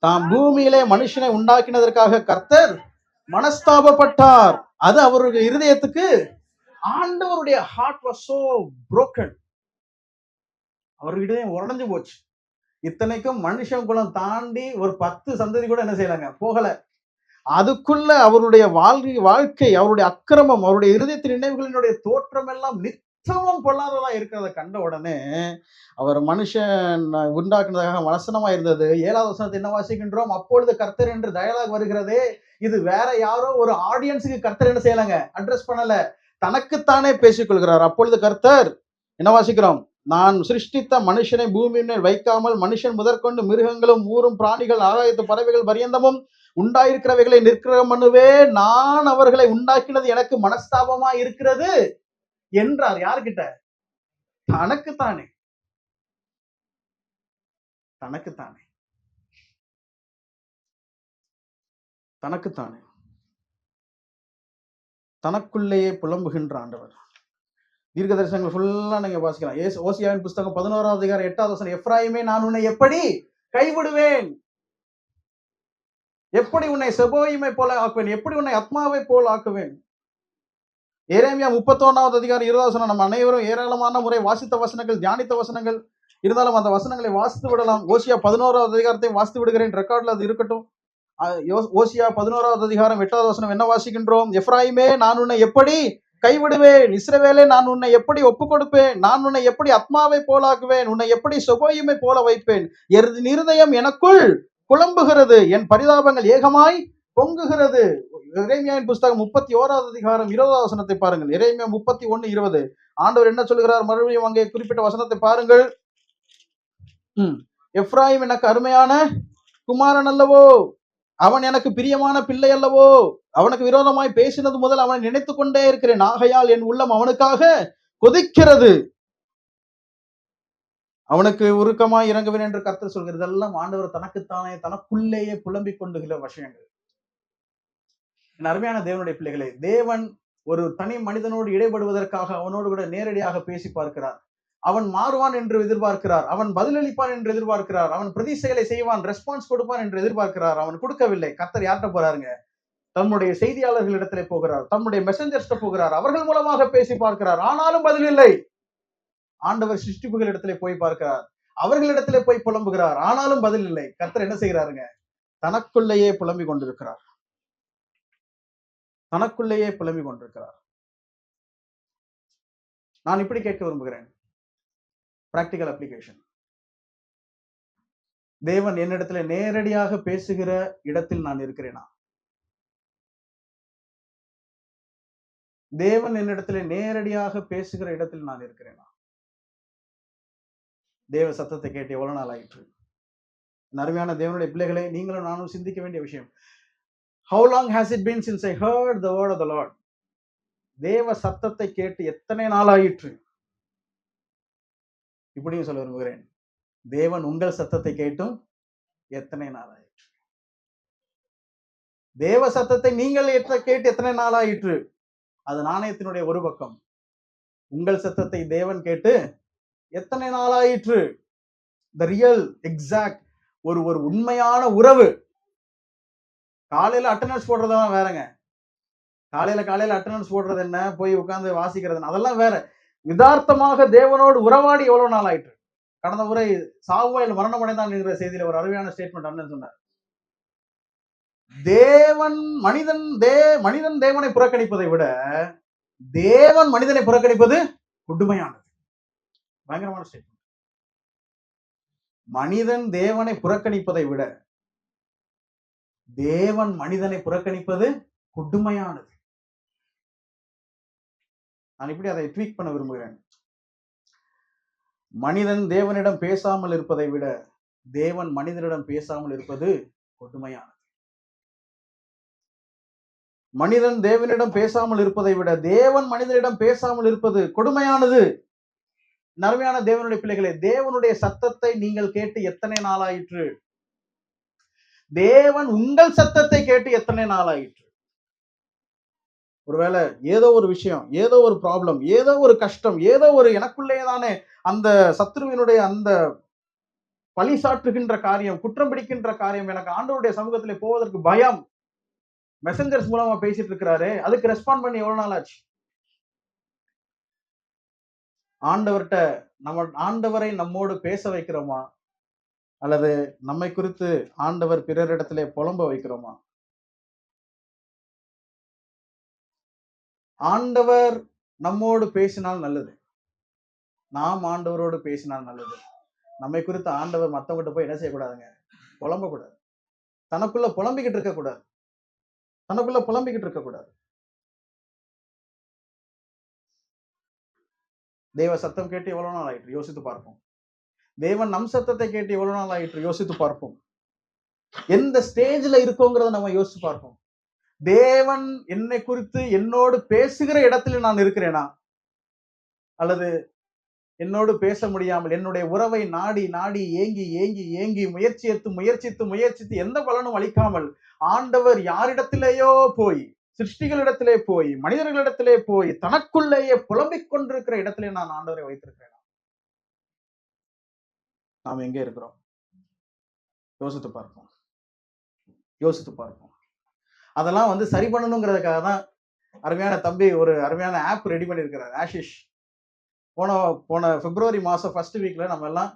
தாம் பூமியிலே மனுஷனை உண்டாக்கினதற்காக கர்த்தர் மனஸ்தாபப்பட்டார். அது அவருடைய இருதயத்துக்கு, ஆண்டவருடைய ஹார்ட் வாஸ் சோ broken. அவருடைய இதயம் உடைஞ்சு போச்சு. இத்தனைக்கும் மனுஷன் குலம் தாண்டி ஒரு 10 சந்ததி கூட என்ன செய்யலாங்க, போகல. அதுக்குள்ள அவருடைய வாழ்க்கை, அவருடைய அக்கிரமம், அவருடைய இருதயத்தின் நினைவுகளினுடைய தோற்றம் எல்லாம் நித்தமும் பொல்லாததா இருக்கிறத கண்ட உடனே அவர் மனுஷன் உண்டாக்குனதாக வசனமா இருந்தது. 7வது வசனத்தை என்ன வாசிக்கின்றோம்? அப்பொழுது கர்த்தர் என்று டயலாக் வருகிறதே, இது வேற யாரோ ஒரு ஆடியன்ஸுக்கு கர்த்தர் என்ன செய்யலாங்க, அட்ரஸ் பண்ணல, தனக்குத்தானே பேசிக்கொள்கிறார். அப்பொழுது கர்த்தர் என்ன வாசிக்கிறோம்? நான் சிருஷ்டித்த மனுஷனை பூமியின் வைக்காமல் மனுஷன் முதற்கொண்டு மிருகங்களும் ஊரும் பிராணிகள் ஆகாயத்து பறவைகள் பரியந்தமும் உண்டாயிருக்கிறவைகளை நிற்கிற மனுவே, நான் அவர்களை உண்டாக்கினது எனக்கு மனஸ்தாபமா இருக்கிறது என்றார். யாருக்கிட்ட? தனக்குத்தானே. தனக்குத்தானே தனக்குத்தானே தனக்குள்ளேயே புலம்புகின்ற ஆண்டவர். தீர்க்க தரிசனங்கள் ஃபுல்லா நீங்க வாசிக்கலாம். ஓசியாவின் புஸ்தகம் 11வது அதிகாரம் 8வது வசனம். எப்ராயிமே, நான் உன்னை எப்படி கைவிடுவேன்? எப்படி உன்னை செபோயிமை போல ஆக்குவேன்? எப்படி உன்னை ஆத்மாவை போல் ஆக்குவேன்? எரேமியா 31வது அதிகாரம் 20வது வசனம். நம்ம அனைவரும் ஏராளமான முறை வாசித்த வசனங்கள், தியானித்த வசனங்கள். இருந்தாலும் அந்த வசனங்களை வாசித்து விடலாம். ஓசியா 11வது அதிகாரத்தையும் வாசித்து விடுகிறேன், ரெக்கார்ட்ல அது இருக்கட்டும். ஓசியா 11வது அதிகாரம் 8வது வசனம் என்ன வாசிக்கின்றோம்? எப்ராயிமே, நான் உன்னை எப்படி கைவிடுவேன்? இஸ்ரவேலே, நான் உன்னை எப்படி ஒப்பு கொடுப்பேன்? நான் உன்னை எப்படி ஆத்மாவை போலாக்குவேன்? உன்னை எப்படி செபோயிமை போல வைப்பேன்? இருதயம் எனக்குள் புலம்புகிறது, என் பரிதாபங்கள் ஏகமாய் பொங்குகிறது. எரேமியாவின் புஸ்தகம் 31வது அதிகாரம் 20வது வசனத்தை பாருங்கள். எரேமியா 31:20. ஆண்டவர் என்ன சொல்கிறார்? மறுபடியும் அங்கே குறிப்பிட்ட வசனத்தை பாருங்கள். எப்ராயிம் எனக்கு அருமையான குமாரன் அல்லவோ, அவன் எனக்கு பிரியமான பிள்ளை அல்லவோ, அவனுக்கு விரோதமாய் பேசினது முதல் அவனை நினைத்து கொண்டே இருக்கிறேன், ஆகையால் என் உள்ளம் அவனுக்காக கொதிக்கிறது, அவனுக்கு உருக்கமாய் இறங்குவேன் என்று கர்த்தர் சொல்கிறது. இதெல்லாம் ஆண்டவர் தனக்குத்தானே தனக்குள்ளேயே புலம்பிக் கொண்டுகிற விஷயங்கள். என் அருமையான தேவனுடைய பிள்ளைகளே, தேவன் ஒரு தனி மனிதனோடு இடைபடுவதற்காக அவனோடு கூட நேரடியாக பேசி பார்க்கிறார். அவன் மாறுவான் என்று எதிர்பார்க்கிறார், அவன் பதிலளிப்பான் என்று எதிர்பார்க்கிறார், அவன் பிரதிசெயலை செய்வான், ரெஸ்பான்ஸ் கொடுப்பான் என்று எதிர்பார்க்கிறார். அவன் கொடுக்கவில்லை. கர்த்தர் யார்கிட்ட போறாருங்க? தம்முடைய செய்தியாளர்கள் இடத்திலே போகிறார், தம்முடைய மெசஞ்சர்ஸ்ட போகிறார், அவர்கள் மூலமாக பேசி பார்க்கிறார். ஆனாலும் பதில் இல்லை. ஆண்டவர் சிருஷ்டிப்புகள் இடத்திலே போய் பார்க்கிறார், அவர்களிடத்திலே போய் புலம்புகிறார், ஆனாலும் பதில் இல்லை. கர்த்தர் என்ன செய்கிறாருங்க? தனக்குள்ளேயே புலம்பிக் கொண்டிருக்கிறார். தனக்குள்ளேயே புலம்பிக் கொண்டிருக்கிறார். நான் இப்படி கேட்க விரும்புகிறேன், பிராக்டிகல் அப்ளிகேஷன். தேவன் என்னிடத்துல நேரடியாக பேசுகிற இடத்தில் நான் இருக்கிறேனா? தேவன் என்னிடத்துல நேரடியாக பேசுகிற இடத்தில் நான் இருக்கிறேனா? தேவ சத்தத்தை கேட்டு எவ்வளவு நாள் ஆயிற்று? அருமையான தேவனுடைய பிள்ளைகளை, நீங்களும் நானும் சிந்திக்க வேண்டிய விஷயம். How long has it been since I heard the word of the Lord? தேவ சத்தத்தை கேட்டு எத்தனை நாள் ஆயிற்று? இப்படியும் சொல்ல விரும்புகிறேன், தேவன் உங்கள் சத்தத்தை கேட்டும் எத்தனை நாள் ஆயிற்று? தேவ சத்தத்தை நீங்கள் கேட்டு எத்தனை நாள் ஆயிற்று? அது நாணயத்தினுடைய ஒரு பக்கம். உங்கள் சத்தத்தை தேவன் கேட்டு எத்தனை நாள் ஆயிற்று? த ரியல் எக்ஸாக்ட் ஒரு உண்மையான உறவு. காலையில அட்டெண்டன்ஸ் போடுறதெல்லாம் வேறங்க. காலையில அட்டெண்டன்ஸ் போடுறது என்ன, போய் உட்கார்ந்து வாசிக்கிறது அதெல்லாம் வேற. யதார்த்தமாக தேவனோடு உறவாடி எவ்வளவு நாள் ஆயிற்று? கடந்த முறை சாமுவேல் மரணம் அடைந்தான் என்கிற செய்தியில ஒரு அருமையான ஸ்டேட்மெண்ட் அண்ணன் சொன்னார். மனிதன் தேவனை புறக்கணிப்பதை விட தேவன் மனிதனை புறக்கணிப்பது கொடுமையானது. பயங்கரமான ஸ்டேட்மெண்ட். மனிதன் தேவனை புறக்கணிப்பதை விட தேவன் மனிதனை புறக்கணிப்பது கொடுமையானது. நான் இப்படி அதை ட்வீக் பண்ண விரும்புகிறேன். மனிதன் தேவனிடம் பேசாமல் இருப்பதை விட தேவன் மனிதனிடம் பேசாமல் இருப்பது கொடுமையானது. மனிதன் தேவனிடம் பேசாமல் இருப்பதை விட தேவன் மனிதனிடம் பேசாமல் இருப்பது கொடுமையானது. நறுமையான தேவனுடைய பிள்ளைகளே, தேவனுடைய சத்தத்தை நீங்கள் கேட்டு எத்தனை நாளாயிற்று? தேவன் உங்கள் சத்தத்தை கேட்டு எத்தனை நாளாயிற்று? ஒருவேளை ஏதோ ஒரு விஷயம், ஏதோ ஒரு ப்ராப்ளம், ஏதோ ஒரு கஷ்டம், ஏதோ ஒரு எனக்குள்ளேதானே அந்த சத்ருவினுடைய அந்த பழி சாற்றுகின்ற காரியம், குற்றம் பிடிக்கின்ற காரியம், எனக்கு ஆண்டவருடைய சமூகத்திலே போவதற்கு பயம், மெசஞ்சர்ஸ் மூலமா பேசிட்டு இருக்கிறாரு, அதுக்கு ரெஸ்பாண்ட் பண்ணி எவ்வளவு நாள் ஆச்சு? ஆண்டவரை நம்மோடு பேச வைக்கிறோமா, அல்லது நம்மை குறித்து ஆண்டவர் பிறரிடத்திலே புலம்ப வைக்கிறோமா? ஆண்டவர் நம்மோடு பேசினால் நல்லது, நாம் ஆண்டவரோடு பேசினால் நல்லது. நம்மை குறித்து ஆண்டவர் மத்தவங்கிட்ட போய் என்ன செய்யக்கூடாதுங்க? புலம்ப கூடாது. தனக்குள்ள புலம்பிக்கிட்டு இருக்க கூடாது. தேவ சத்தம் கேட்டு எவ்வளவு நாள் ஆயிற்று? யோசித்து பார்ப்போம். தேவன் நம் சத்தத்தை கேட்டு எவ்வளவு நாள் ஆயிற்று? யோசித்து பார்ப்போம். எந்த ஸ்டேஜ்ல இருக்கோங்கிறத நம்ம யோசிச்சு பார்ப்போம். தேவன் என்னை குறித்து என்னோடு பேசுகிற இடத்துல நான் இருக்கிறேனா, அல்லது என்னோடு பேச முடியாமல் என்னுடைய உறவை நாடி நாடி ஏங்கி ஏங்கி ஏங்கி முயற்சித்து எந்த பலனும் அளிக்காமல் ஆண்டவர் யாரிடத்திலேயோ போய், சிருஷ்டிகளிடத்திலே போய், மனிதர்களிடத்திலே போய், தனக்குள்ளேயே புலம்பிக் கொண்டிருக்கிற இடத்திலே நான் ஆண்டவரை வைத்திருக்கிறேன். நாம் எங்கே இருக்கிறோம்? யோசித்து பார்ப்போம். அதெல்லாம் சரி பண்ணணுங்கிறதுக்காக தான் அருமையான தம்பி ஒரு அருமையான ஆப் ரெடி பண்ணியிருக்கிறார், ஆஷிஷ். போன பிப்ரவரி மாசம் ஃபர்ஸ்ட் வீக்ல நம்ம எல்லாம்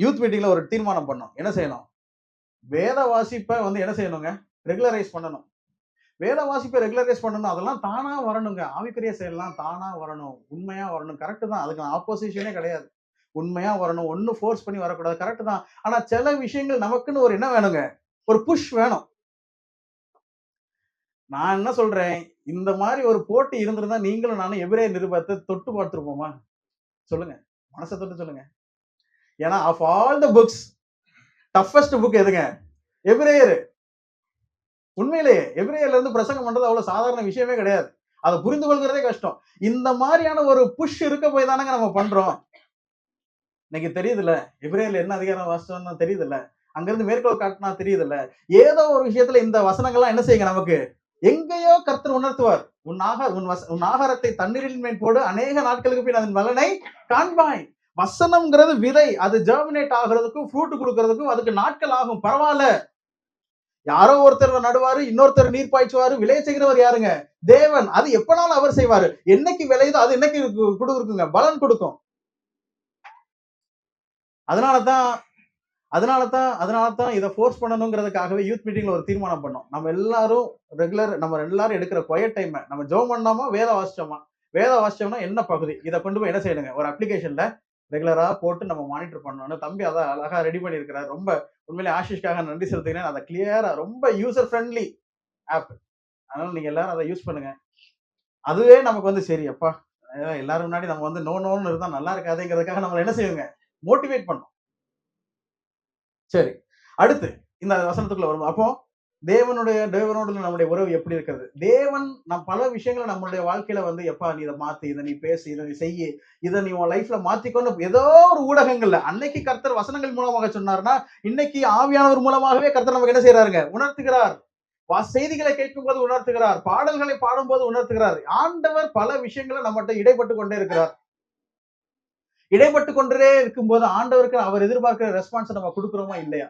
யூத் மீட்டிங்ல ஒரு தீர்மானம் பண்ணோம். என்ன செய்யணும்? வேத வாசிப்பை என்ன செய்யணுங்க? ரெகுலரைஸ் பண்ணணும். வேத வாசிப்பை ரெகுலரைஸ் பண்ணணும். அதெல்லாம் தானா வரணுங்க. ஆவிக்குரிய செயல்லாம் தானா வரணும், உண்மையா வரணும். கரெக்டு தான், அதுக்கு ஆப்போசிஷனே கிடையாது. உண்மையா வரணும், ஒன்னும் ஃபோர்ஸ் பண்ணி வரக்கூடாது. கரெக்டு தான். ஆனா சில விஷயங்கள் நமக்குன்னு ஒரு என்ன வேணுங்க? ஒரு புஷ் வேணும். நான் என்ன சொல்றேன், இந்த மாதிரி ஒரு போட்டி இருந்திருந்தா நீங்களும் நானும் எபிரேயர் நிருபத்தை தொட்டு பார்த்திருப்போமா? சொல்லுங்க, மனசை தொட்டு சொல்லுங்க. ஏன்னா of all the books toughest book எதுங்க? எபிரேயர். உண்மையிலேயே எபிரேயர்ல இருந்து பிரசங்கம் பண்றது அவ்வளவு சாதாரண விஷயமே கிடையாது. அதை புரிந்து கொள்கிறதே கஷ்டம். இந்த மாதிரியான ஒரு புஷ் இருக்க போய் தானங்க நம்ம பண்றோம். இன்னைக்கு தெரியுது இல்ல, எபிரேயர்ல என்ன அதிகாரம் வாசிச்சோம்னு தெரியுது இல்ல, அங்கிருந்து மேற்கோள் காட்டினா தெரியுது இல்ல. ஏதோ ஒரு விஷயத்துல இந்த வசனங்கள்லாம் என்ன செய்யுங்க, நமக்கு எங்கேயோ கர்த்தர் உணர்த்துவார். உன் ஆகாரத்தை தண்ணீரில் மேல் போடு, அநேக நாட்களுக்கு பின் அதன் பலனை காண்பாய். வசனம்ங்கிறது விதை, அது ஜெர்மினேட் ஆகிறதுக்கும் ஃப்ரூட் கொடுக்கறதுக்கும் அதுக்கு நாட்கள் ஆகும். பரவாயில்ல, யாரோ ஒருத்தர் நடுவாரு, இன்னொருத்தர் நீர் பாய்ச்சுவாரு. விளைய செய்கிறவர் யாருங்க? தேவன். அது எப்பனாலும் அவர் செய்வாரு. என்னைக்கு விளையுதோ அது என்னைக்கு கொடுக்குங்க, பலன் கொடுக்கும். அதனாலதான் இதை ஃபோர்ஸ் பண்ணணுங்கிறதுக்காகவே யூத் மீட்டிங்ல ஒரு தீர்மானம் பண்ணோம். நம்ம எல்லாரும் எடுக்கிற குவைட் டைம் நம்ம ஜெபம் பண்ணோமா, வேத வாசிச்சோம்னா என்ன பகுதி, இதை கொண்டு போய் என்ன செய்யணுங்க, ஒரு அப்ளிகேஷன்ல ரெகுலரா போட்டு நம்ம மானிட்டர் பண்ணணும். தம்பி அதை அழகா ரெடி பண்ணியிருக்கிறார். ரொம்ப உண்மையிலே ஆஷிஷ்காக நன்றி செலுத்துகிறேன். அதை கிளியரா, ரொம்ப யூசர் ஃப்ரெண்ட்லி ஆப். அதனால நீங்க எல்லாரும் அதை யூஸ் பண்ணுங்க. அதுவே நமக்கு சரி, அப்பா எல்லாரும் முன்னாடி நம்ம நோன்னு இருந்தா நல்லா இருக்காதுங்கிறதுக்காக நம்ம என்ன செய்யுங்க, மோட்டிவேட் பண்ணோம். சரி, அடுத்து இந்த வசனத்துக்குள்ள வரும். அப்போ தேவனோடு நம்முடைய உறவு எப்படி இருக்கிறது? தேவன் பல விஷயங்களை நம்மளுடைய வாழ்க்கையில எப்பா நீ இதை மாத்து, இதை நீ பேசு, இதை நீ செய்ய, இதை நீ உன் லைஃப்ல மாத்திக்கொண்டு ஏதோ ஒரு ஊடகங்கள்ல அன்னைக்கு கர்த்தர் வசனங்கள் மூலமாக சொன்னார்னா, இன்னைக்கு ஆவியானவர் மூலமாகவே கர்த்தர் நமக்கு என்ன செய்யறாருங்க, உணர்த்துகிறார். செய்திகளை கேட்கும் போது உணர்த்துகிறார், பாடல்களை பாடும் போது உணர்த்துகிறார். ஆண்டவர் பல விஷயங்களை நம்மகிட்ட இடைப்பட்டு கொண்டே இருக்கிறார். இடைப்பட்டு கொண்டே இருக்கும்போது ஆண்டவருக்கு அவர் எதிர்பார்க்கிற ரெஸ்பான்ஸ் நம்ம கொடுக்குறோமா இல்லையா?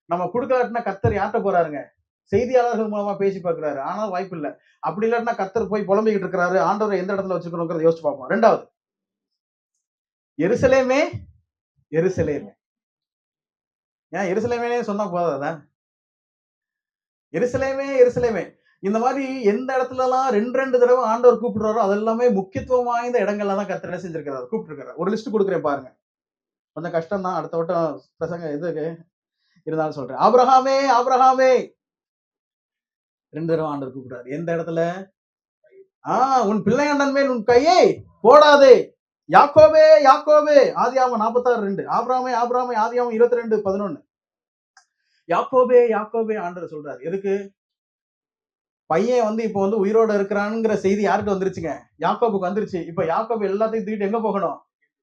நம்ம கொடுக்கலாட்டினா கர்த்தர் யார்கிட்ட போறாருங்க? செய்தியாளர்கள் மூலமா பேசி பார்க்கிறாரு. ஆனால் வாய்ப்பு இல்லை. அப்படி இல்லாட்டினா கர்த்தர் போய் புலம்பிக்கிட்டு இருக்கிறாரு. ஆண்டவரை எந்த இடத்துல வச்சுக்கணுங்கிறத யோசிச்சு பார்ப்போம். ரெண்டாவது, எருசலேமே எருசலேமே. ஏன் எருசலேமே சொன்னா போதாதா? எருசலேமே. இந்த மாதிரி எந்த இடத்துல எல்லாம் ரெண்டு தடவை ஆண்டவர் கூப்பிடுறாரோ அதெல்லாமே முக்கியத்துவம் வாய்ந்த இடங்கள்ல தான் கர்த்தர் என்ன செஞ்சிருக்கிறார், கூப்பிட்டுருக்காரு. ஒரு லிஸ்ட் கொடுக்குறேன் பாருங்க. கொஞ்சம் கஷ்டம் தான், அடுத்த வட்டம் பிரசங்க இதுக்கு இருந்தாலும் சொல்றேன். ஆபிரகாமே 2 தடவை ஆண்டவர் கூப்பிடுறாரு. எந்த இடத்துல? உன் பிள்ளையாண்டன் மேல் உன் கையை போடாதே. யாக்கோபே யாக்கோபே, ஆதியாகமம் 46:2. ஆபிரகாமே ஆபிரகாமே, ஆதியாகமம் 22:11. யாக்கோபே யாக்கோபே ஆண்டவர் சொல்றாரு. எதுக்கு? பையன் இப்ப உயிரோட இருக்கிறான்ங்கிற செய்தி யாருக்கு வந்துருச்சுங்க? யாக்கோபுக்கு வந்துருச்சு. இப்ப யாக்கோபு எல்லாத்தையும் தூக்கிட்டு எங்க போகணும்?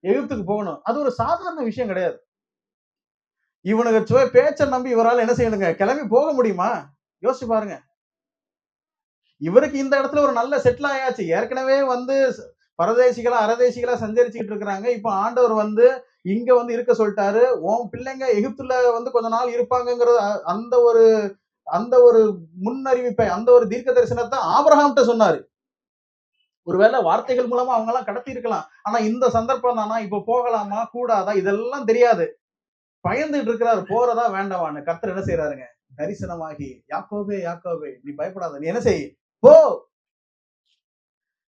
எகிப்துக்கு போகணும். அது ஒரு சாதாரண விஷயம் கிடையாது. இவனுக்கு பேச்ச நம்பி இவரால என்ன செய்யணுங்க? கிளம்பி போக முடியுமா? யோசிச்சு பாருங்க. இவருக்கு இந்த இடத்துல ஒரு நல்ல செட்டில் ஆயாச்சு. ஏற்கனவே பரதேசிகளா அரதேசிகளா சஞ்சரிச்சுக்கிட்டு இருக்கிறாங்க. இப்ப ஆண்டவர் இங்க இருக்க சொல்லிட்டாரு. உன் பிள்ளைங்க எகிப்துல கொஞ்ச நாள் இருப்பாங்கங்கிற அந்த ஒரு முன்னறிவிப்பை, அந்த ஒரு தீர்க்க தரிசனத்தை ஆபிரகாம்கிட்ட சொன்னாரு. ஒருவேளை வார்த்தைகள் மூலமா அவங்க எல்லாம் கடத்தி இருக்கலாம். ஆனா இந்த சந்தர்ப்பம் தானா, இப்ப போகலாமா கூடாதா இதெல்லாம் தெரியாது. பயந்துட்டு இருக்கிறாரு, போறதா வேண்டாமான்னு. கர்த்தர் என்ன செய்யறாருங்க? தரிசனமாகி, யாக்கோபே யாக்கோபே, நீ பயப்படாத, நீ என்ன செய், போ.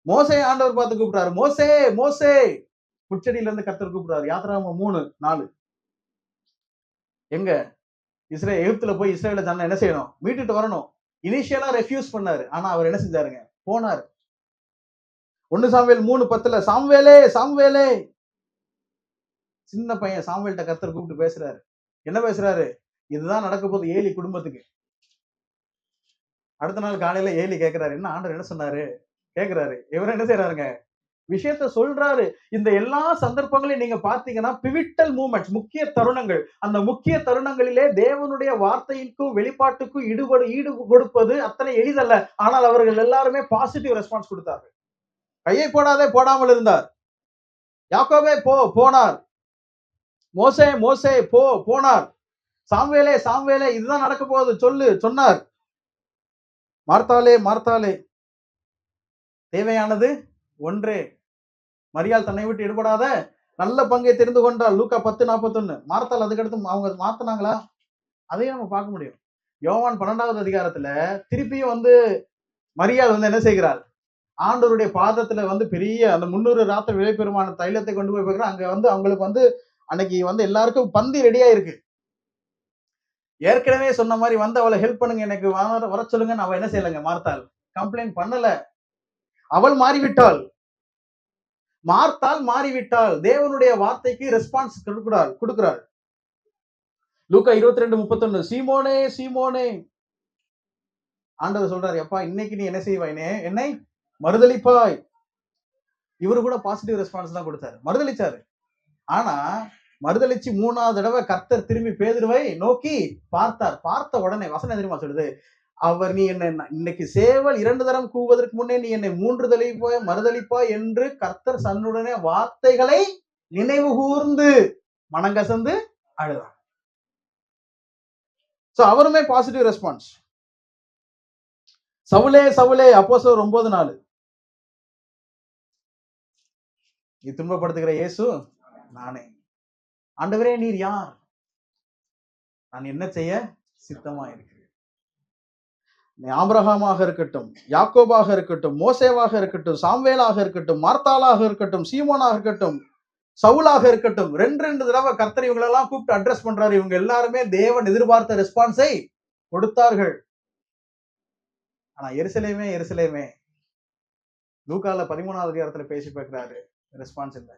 மோசே ஆண்டவர் பார்த்து கூப்பிட்டாரு, மோசே மோசே. புச்சடியில இருந்து கர்த்தர் கூப்பிடுறாரு. யாத்திராகமம் 3:4. எங்க எகிப்துல போய் இஸ்ரேல ஜனங்களை என்ன செய்யணும்? மீட்டுட்டு வரணும். இனிஷியலா ரெஃப்யூஸ் பண்ணாரு. ஆனா அவர் என்ன செஞ்சாருங்க? போனாரு. 1 சாமுவேல் 3:10, சாமுவேலே சாமுவேலே. சின்ன பையன் சாமுவேல்ட்ட கர்த்தர் கூப்பிட்டு பேசுறாரு. என்ன பேசுறாரு? இதுதான் நடக்க போகுது ஏலி குடும்பத்துக்கு. அடுத்த நாள் காலையில ஏலி கேட்கிறாரு, என்ன ஆண்டவர் என்ன சொன்னாரு கேட்கிறாரு. இவர் என்ன செய்யறாருங்க? விஷயத்த சொல்றாரு. இந்த எல்லா சந்தர்ப்பங்களையும் நீங்க பாத்தீங்கன்னா பிவிட்டல் மூமெண்ட்ஸ், முக்கிய தருணங்கள். அந்த முக்கிய தருணங்களிலே தேவனுடைய வார்த்தைக்கும் வெளிப்பாட்டுக்கும் ஈடு கொடுப்பது அத்தனை எளிதல்ல. ஆனால் அவர்கள் எல்லாருமே பாசிட்டிவ் ரெஸ்பான்ஸ் கொடுத்தார்கள். கையை போடாதே போடாமல் இருந்தார். யாக்கோபே போ, போனார். மோசே மோசே போ, போனார். சாமுவேலே சாமுவேலே, இதுதான் நடக்க போகுது சொல்லு, சொன்னார். மார்த்தாலே மார்த்தாலே, தேவையானது ஒன்றே. மரியாள் தன்னை விட்டு ஈடுபடாத நல்ல பங்கை தெரிந்து கொண்டால். லூக்கா 10:41. மார்த்தாள் அதுக்கடுத்து அவங்க மாத்தினாங்களா? அதையும் நம்ம பார்க்க முடியும். யோவான் 12வது அதிகாரத்துல திருப்பியும் மரியாள் என்ன செய்கிறாள்? ஆண்டவருடைய பாதத்துல பெரிய அந்த 300 ராத்திரி விலைப்பெருமான தைலத்தை கொண்டு போய் பார்க்கிறா. அங்க அவங்களுக்கு அன்னைக்கு எல்லாருக்கும் பந்தி ரெடியா இருக்கு. ஏற்கனவே சொன்ன மாதிரி அவளை ஹெல்ப் பண்ணுங்க, எனக்கு வர சொல்லுங்க. அவ என்ன செய்யலங்க? மார்த்தாள் கம்ப்ளைண்ட் பண்ணல. அவள் மாறிவிட்டாள். மார்த்தாள் மாறிவிட்டாள். தேவனுடைய வார்த்தைக்கு ரெஸ்பான்ஸ் கொடுக்கிறாள். லூக்கா 22:31, சீமோனே சீமோனே, ஆண்டவர் சொல்றாரு, எப்பா இன்னைக்கு நீ என்ன செய்வாயினே? என்னை மறுதலிப்பாய். இவரு கூட பாசிட்டிவ் ரெஸ்பான்ஸ் தான் கொடுத்தாரு, மறுதலிச்சாரு. ஆனா மறுதலிச்சு 3வது தடவை கர்த்தர் திரும்பி பேதுருவை நோக்கி பார்த்தார். பார்த்த உடனே வசனம் தெரியுமா சொல்லுது? அவர் நீ என்ன இன்னைக்கு சேவல் 2 தரம் கூவதற்கு முன்னே நீ என்னை 3 தடவை மறுதலிப்பாய் என்று கர்த்தர் சன்னுடனே வார்த்தைகளை நினைவு கூர்ந்து மனங்கசந்து அழுதார். அவருமே பாசிட்டிவ் ரெஸ்பான்ஸ். சவுலே சவுலே, அப்போஸ்தலர் 9:4, நீ துன்பப்படுத்துகிற இயேசு நானே. ஆண்டவரே நீர் யார்? நான் என்ன செய்ய சித்தமா இருக்கிறேன். ஆபிரகாமாக இருக்கட்டும், யாக்கோபாக இருக்கட்டும், மோசேவாக இருக்கட்டும், சாமுவேலாக இருக்கட்டும், மார்த்தாளாக இருக்கட்டும், சீமோனாக இருக்கட்டும், சவுலாக இருக்கட்டும், 2 தடவை கர்த்தர் இவங்களெல்லாம் கூப்பிட்டு அட்ரஸ் பண்றாரு. இவங்க எல்லாருமே தேவன் எதிர்பார்த்த ரெஸ்பான்ஸை கொடுத்தார்கள். ஆனா எருசலேமே எருசலேமே, லூக்கால 13வது அதிகாரத்துல பேசி பார்க்கிறாரு, ரெஸ்பான்ஸ் இல்லை.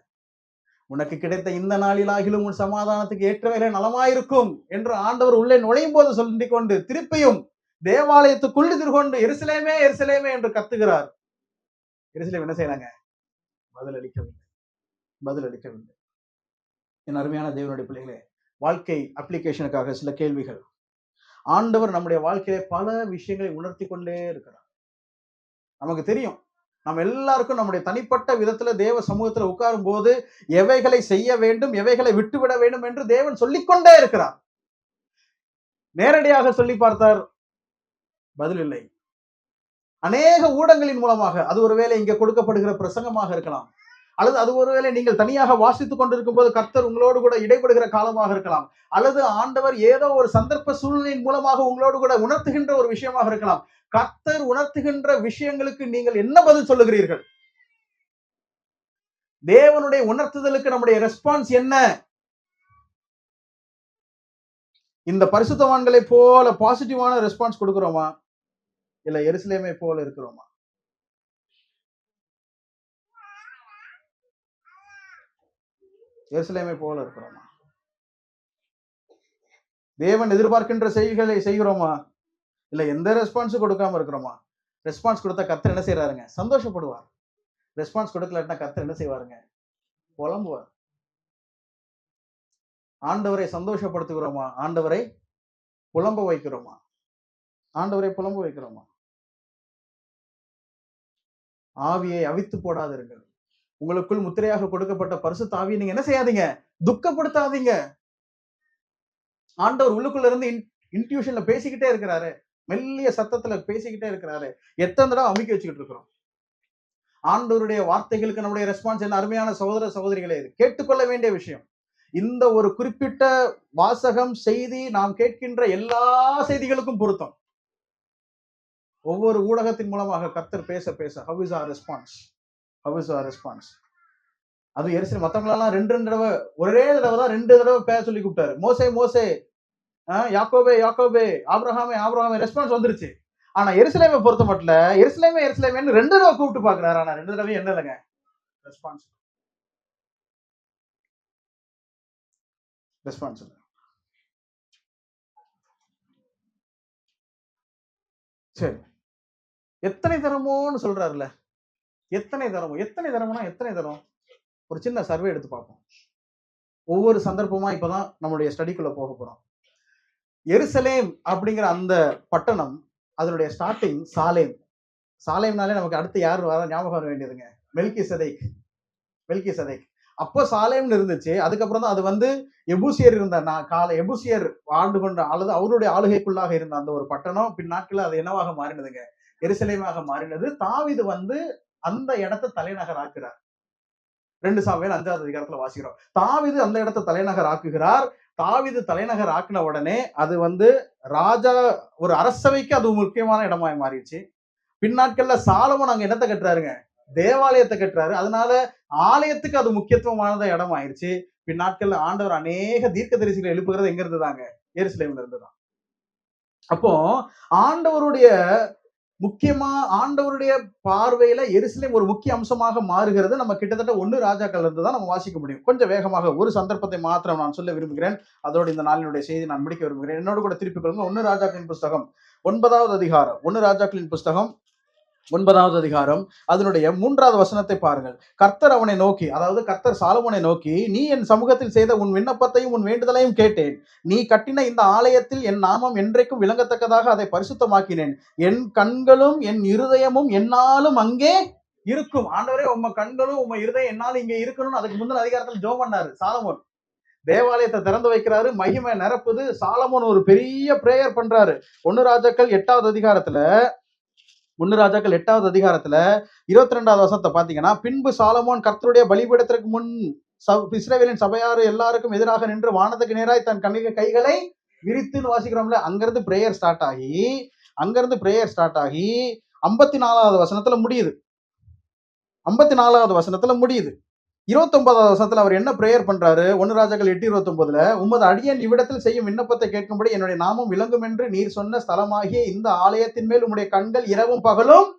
உனக்கு கிடைத்த இந்த நாளிலாகிலும் உன் சமாதானத்துக்கு ஏற்றவைகளே நலமாயிருக்கும் என்று ஆண்டவர் உள்ளே நுழையும் போது சொல்லிக் கொண்டு திருப்பியும் தேவாலயத்துக்குள் எதிர்கொண்டு எருசலேமே எருசலேமே என்று கத்துகிறார். எருசலேம் என்ன செய்யறாங்க? பதில் அளிக்கவில்லை. என் அருமையான தேவனுடைய பிள்ளைகளே, வாழ்க்கை அப்ளிகேஷனுக்காக சில கேள்விகள். ஆண்டவர் நம்முடைய வாழ்க்கையில பல விஷயங்களை உணர்த்தி கொண்டே இருக்கிறார். நமக்கு தெரியும், நம்ம எல்லாருக்கும் நம்முடைய தனிப்பட்ட விதத்துல தேவ சமூகத்துல உட்காரும் போது எவைகளை செய்ய வேண்டும், எவைகளை விட்டுவிட வேண்டும் என்று தேவன் சொல்லிக்கொண்டே இருக்கிறார். நேரடியாக சொல்லி பார்த்தார், பதில் இல்லை. அநேக ஊடகங்களின் மூலமாக, அது ஒருவேளை இங்க கொடுக்கப்படுகிற பிரசங்கமாக இருக்கலாம், அல்லது அது ஒருவேளை நீங்கள் தனியாக வாசித்துக் கொண்டிருக்கும் போது கர்த்தர் உங்களோடு கூட இடைப்படுகிற காலமாக இருக்கலாம், அல்லது ஆண்டவர் ஏதோ ஒரு சந்தர்ப்ப சூழ்நிலையின் மூலமாக உங்களோடு கூட உணர்த்துகின்ற ஒரு விஷயமாக இருக்கலாம். கர்த்தர் உணர்த்துகின்ற விஷயங்களுக்கு நீங்கள் என்ன பதில் சொல்லுகிறீர்கள்? தேவனுடைய உணர்த்துதலுக்கு நம்முடைய ரெஸ்பான்ஸ் என்ன? இந்த பரிசுத்தவான்களை போல பாசிட்டிவான ரெஸ்பான்ஸ் கொடுக்கிறோமா, இல்ல எருசலேமை போல இருக்கிறோமா? எருசலேமை போல இருக்கிறோமா? தேவன் எதிர்பார்க்கின்ற செய்திகளை செய்கிறோமா? இல்ல எந்த ரெஸ்பான்ஸும் கொடுக்காம இருக்கிறோமா? ரெஸ்பான்ஸ் கொடுத்தா கர்த்தர் என்ன செய்யறாருங்க? சந்தோஷப்படுவார். ரெஸ்பான்ஸ் கொடுக்கலன்னா கர்த்தர் என்ன செய்வாருங்க? புலம்புவார். ஆண்டவரை சந்தோஷப்படுத்துகிறோமா? ஆண்டவரை புலம்ப வைக்கிறோமா? ஆண்டவரை புலம்ப வைக்கிறோமா? ஆவியை அவித்து போடாதிருங்கள். உங்களுக்குள் முத்திரையாக கொடுக்கப்பட்ட பரிசுத்த ஆவியை நீங்க என்ன செய்யாதீங்க? துக்கப்படுத்தாதீங்க. ஆண்டவர் உள்ளுக்குள்ள இருந்து இன்ட்யூஷன்ல பேசிக்கிட்டே இருக்கிறாரு. மெல்லிய சத்தத்துல பேசிக்கிட்டே இருக்கிறாரு. எத்தனை தடவை அமுக்கி வச்சுக்கிட்டு இருக்கிறோம்? ஆண்டவருடைய வார்த்தைகளுக்கு நம்முடைய ரெஸ்பான்ஸ் என்ன? அருமையான சகோதர சகோதரிகளே, இது கேட்டுக்கொள்ள வேண்டிய விஷயம். இந்த ஒரு குறிப்பிட்ட வாசகம், செய்தி நாம் கேட்கின்ற எல்லா செய்திகளுக்கும் பொருத்தம். ஒவ்வொரு ஊடகத்தின் மூலமாக கர்த்தர் பேச பேச how is our response? How is our response? அது எரிசல் மத்தவங்களெல்லாம் ரெண்டு தடவை, ஒரே தடவை தான் 2 தடவை பேச சொல்லி கூப்பிட்டாரு. மோசே மோசே, யாக்கோபே யாக்கோபே, ஆபிரகாமே ஆபிரகாமே, ரெஸ்பான்ஸ் வந்துருச்சு. ஆனா எருசலேமை பொறுத்த மட்டும் எருசலேமே எருசலேமேன்னு 2 தடவை கூப்பிட்டு பாக்குறாரு. ஆனா 2 தடவை என்ன இல்லைங்க? ரெஸ்பான்ஸ் ரெஸ்பான்ஸ் இல்லை. சரி, எத்தனை தரமோன்னு சொல்றாருல்ல, எத்தனை தரமோ, எத்தனை தரம்னா எத்தனை தரம்? ஒரு சின்ன சர்வே எடுத்து பார்ப்போம். ஒவ்வொரு சந்தர்ப்பமா இப்பதான் நம்மளுடைய ஸ்டடிக்குள்ள போக போறோம். எருசலேம் அப்படிங்கிற அந்த பட்டணம், அதனுடைய ஸ்டார்டிங் சாலேம். சாலேம்னாலே நமக்கு அடுத்து யார் வர ஞாபகம் வர வேண்டியதுங்க? மெல்கிசதேக். மெல்கிசதேக். அப்போ சாலேம்னு இருந்துச்சு. அதுக்கப்புறம் தான் அது வந்து எபூசியர் இருந்த எபூசியர் ஆண்டு கொண்ட அல்லது அவருடைய ஆளுகைக்குள்ளாக இருந்த அந்த ஒரு பட்டணம் பின்னாட்கள் அது என்னவாக மாறினதுங்க? எருசலேமாக மாறினது. தாவீது வந்து அந்த இடத்தை தலைநகர் ஆக்குறார். 2 சாமுவேல் 5வது அதிகாரத்துல வாசிக்கிறோம். தாவீது அந்த இடத்தை தலைநகர் ஆக்குகிறார். தாவீது தலைநகர் ஆக்கின உடனே அது வந்து ராஜா ஒரு அரசவைக்கு அது முக்கியமான இடமாய் மாறிடுச்சு. பின்னாட்கள்ல சாலமோன் அங்க என்னத்தை கட்டுறாருங்க? தேவாலயத்தை கட்டுறாரு. அதனால ஆலயத்துக்கு அது முக்கியத்துவமான இடம் ஆயிடுச்சு. பின்னாட்கள்ல ஆண்டவர் அநேக தீர்க்கதரிசிகளை எழுப்புகிறது எங்க இருந்துதாங்க? எருசலேம்ல இருந்துதான். அப்போ ஆண்டவருடைய ஆண்டவருடைய பார்வையில எருசலேம் ஒரு முக்கிய அம்சமாக மாறுகிறது. நம்ம கிட்டத்தட்ட 1 ராஜாக்கள் இருந்து தான் நம்ம வாசிக்க முடியும். கொஞ்சம் வேகமாக ஒரு சந்தர்ப்பத்தை மாத்திரம் நான் சொல்ல விரும்புகிறேன். அதோடு இந்த நாளினுடைய செய்தி நான் முடிக்க விரும்புகிறேன். என்னோடு கூட திருப்பிக் கொள்ளுங்க. 1 ராஜாக்களின் புஸ்தகம் 9வது அதிகாரம். 1 ராஜாக்களின் புஸ்தகம் 9வது அதிகாரம் அதனுடைய 3வது வசனத்தை பாருங்கள். கர்த்தர் அவனை நோக்கி, அதாவது கர்த்தர் சாலமோனை நோக்கி, நீ என் சமூகத்தில் செய்த உன் விண்ணப்பத்தையும் உன் வேண்டுதலையும் கேட்டேன். நீ கட்டின இந்த ஆலயத்தில் என் நாமம் என்றைக்கும் விளங்கத்தக்கதாக அதை பரிசுத்தமாக்கினேன். என் கண்களும் என் இருதயமும் என்னாலும் அங்கே இருக்கும். ஆண்டவரே, உம்ம கண்களும் உம்ம இருதயம் என்னாலும் இங்கே இருக்கணும்னு அதுக்கு முந்தின அதிகாரத்தில் ஜெபம் பண்ணாரு சாலமோன். தேவாலயத்தை திறந்து வைக்கிறாரு, மகிமை நிரப்புது. சாலமோன் ஒரு பெரிய பிரேயர் பண்றாரு. 1 ராஜாக்கள் 8வது அதிகாரத்துல 1 ராஜாக்கள் 8வது அதிகாரத்துல 22வது வசனத்தை பாத்தீங்கன்னா, பின்பு சாலமோன் கர்த்தருடைய பலிபீடத்திற்கு முன் இஸ்ரவேலின் சபையார் எல்லாருக்கும் எதிராக நின்று வானத்துக்கு நேராய் தன் கைகளை விரித்துன்னு வாசிக்கிறோம்ல. அங்கிருந்து பிரேயர் ஸ்டார்ட் ஆகி 54வது வசனத்துல முடியுது. 54வது வசனத்துல முடியுது. 29வது வசனத்துல அவர் என்ன பிரேயர் பண்றாரு? 1 ராஜாக்கள் 8:29 உமது அடியேன் இவ்விடத்தில் செய்யும் விண்ணப்பத்தை கேட்கும்படி என்னுடைய நாமம் விளங்கும் என்று நீர் சொன்ன ஸ்தலமாகிய இந்த ஆலயத்தின் மேல் உம்முடைய கண்கள் இரவும் பகலும்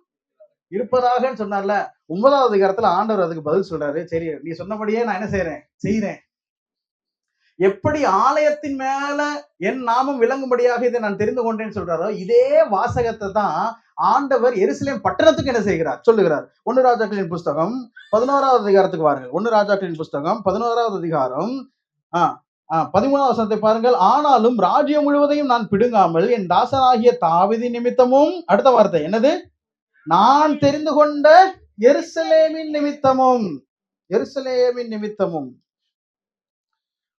இருப்பதாக சொன்னார்ல. 9வது அதிகாரத்துல ஆண்டவர் அதுக்கு பதில் சொல்றாரு, சரி நீ சொன்னபடியே நான் என்ன செய்யறேன். எப்படி ஆலயத்தின் மேல என் நாமம் விளங்கும்படியாக இதை நான் தெரிந்து கொண்டேன்னு சொல்றாரோ, இதே வாசகத்தை தான் ஆண்டவர் எருசலேம் பட்டணத்துக்கு என்ன செய்கிறார் சொல்லுகிறார். 1 ராஜாக்களின் புஸ்தகம் 11வது அதிகாரத்துக்கு வாருங்கள். 1 ராஜாக்களின் புஸ்தகம் 11வது அதிகாரம் 13வது வசனத்தை பாருங்கள். ஆனாலும் ராஜ்யம் முழுவதையும் நான் பிடுங்காமல் என் தாசனாகிய தாவீது நிமித்தமும், அடுத்த வார்த்தை என்னது? நான் தெரிந்து கொண்ட எருசலேமின் நிமித்தமும்.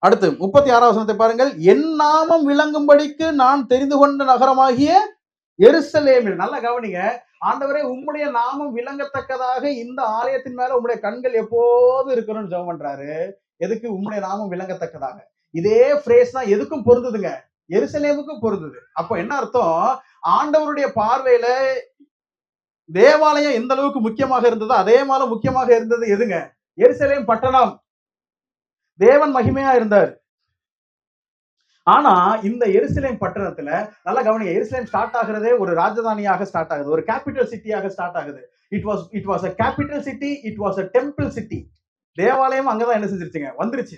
அடுத்து 36வது வசனத்தை பாருங்கள். என் நாமம் விளங்கும்படிக்கு நான் தெரிந்து கொண்ட நகரமாகிய எருசலேமில். நல்லா கவனிங்க. ஆண்டவரே, உம்முடைய நாமம் விளங்கத்தக்கதாக இந்த ஆலயத்தின் மேல உம்முடைய கண்கள் எப்போது இருக்கணும்னு ஜெபம் பண்றாரு. எதுக்கு? உம்முடைய நாமம் விளங்கத்தக்கதாக. இதே பிரேஸ் தான் எதுக்கும் பொருந்ததுங்க? எருசலேமுக்கும் பொருந்தது. அப்போ என்ன அர்த்தம்? ஆண்டவருடைய பார்வையில தேவாலயம் எந்த அளவுக்கு முக்கியமாக இருந்ததோ அதே மாதிரி முக்கியமாக இருந்தது எதுங்க? எருசலேம் பட்டணம். தேவன் மகிமையா இருந்தார். ஆனா இந்த எருசலேம் பட்டணத்துல நல்லா கவனிங்க, எருசலேம் ஸ்டார்ட் ஆகுறதே ஒரு ராஜதானியாக ஸ்டார்ட் ஆகுது, ஒரு கேபிட்டல் சிட்டியாக ஸ்டார்ட் ஆகுது. It was a capital city, it was a temple city. தேவாலயம் அங்கதான் என்ன செஞ்சிருச்சுங்க, வந்துருச்சு.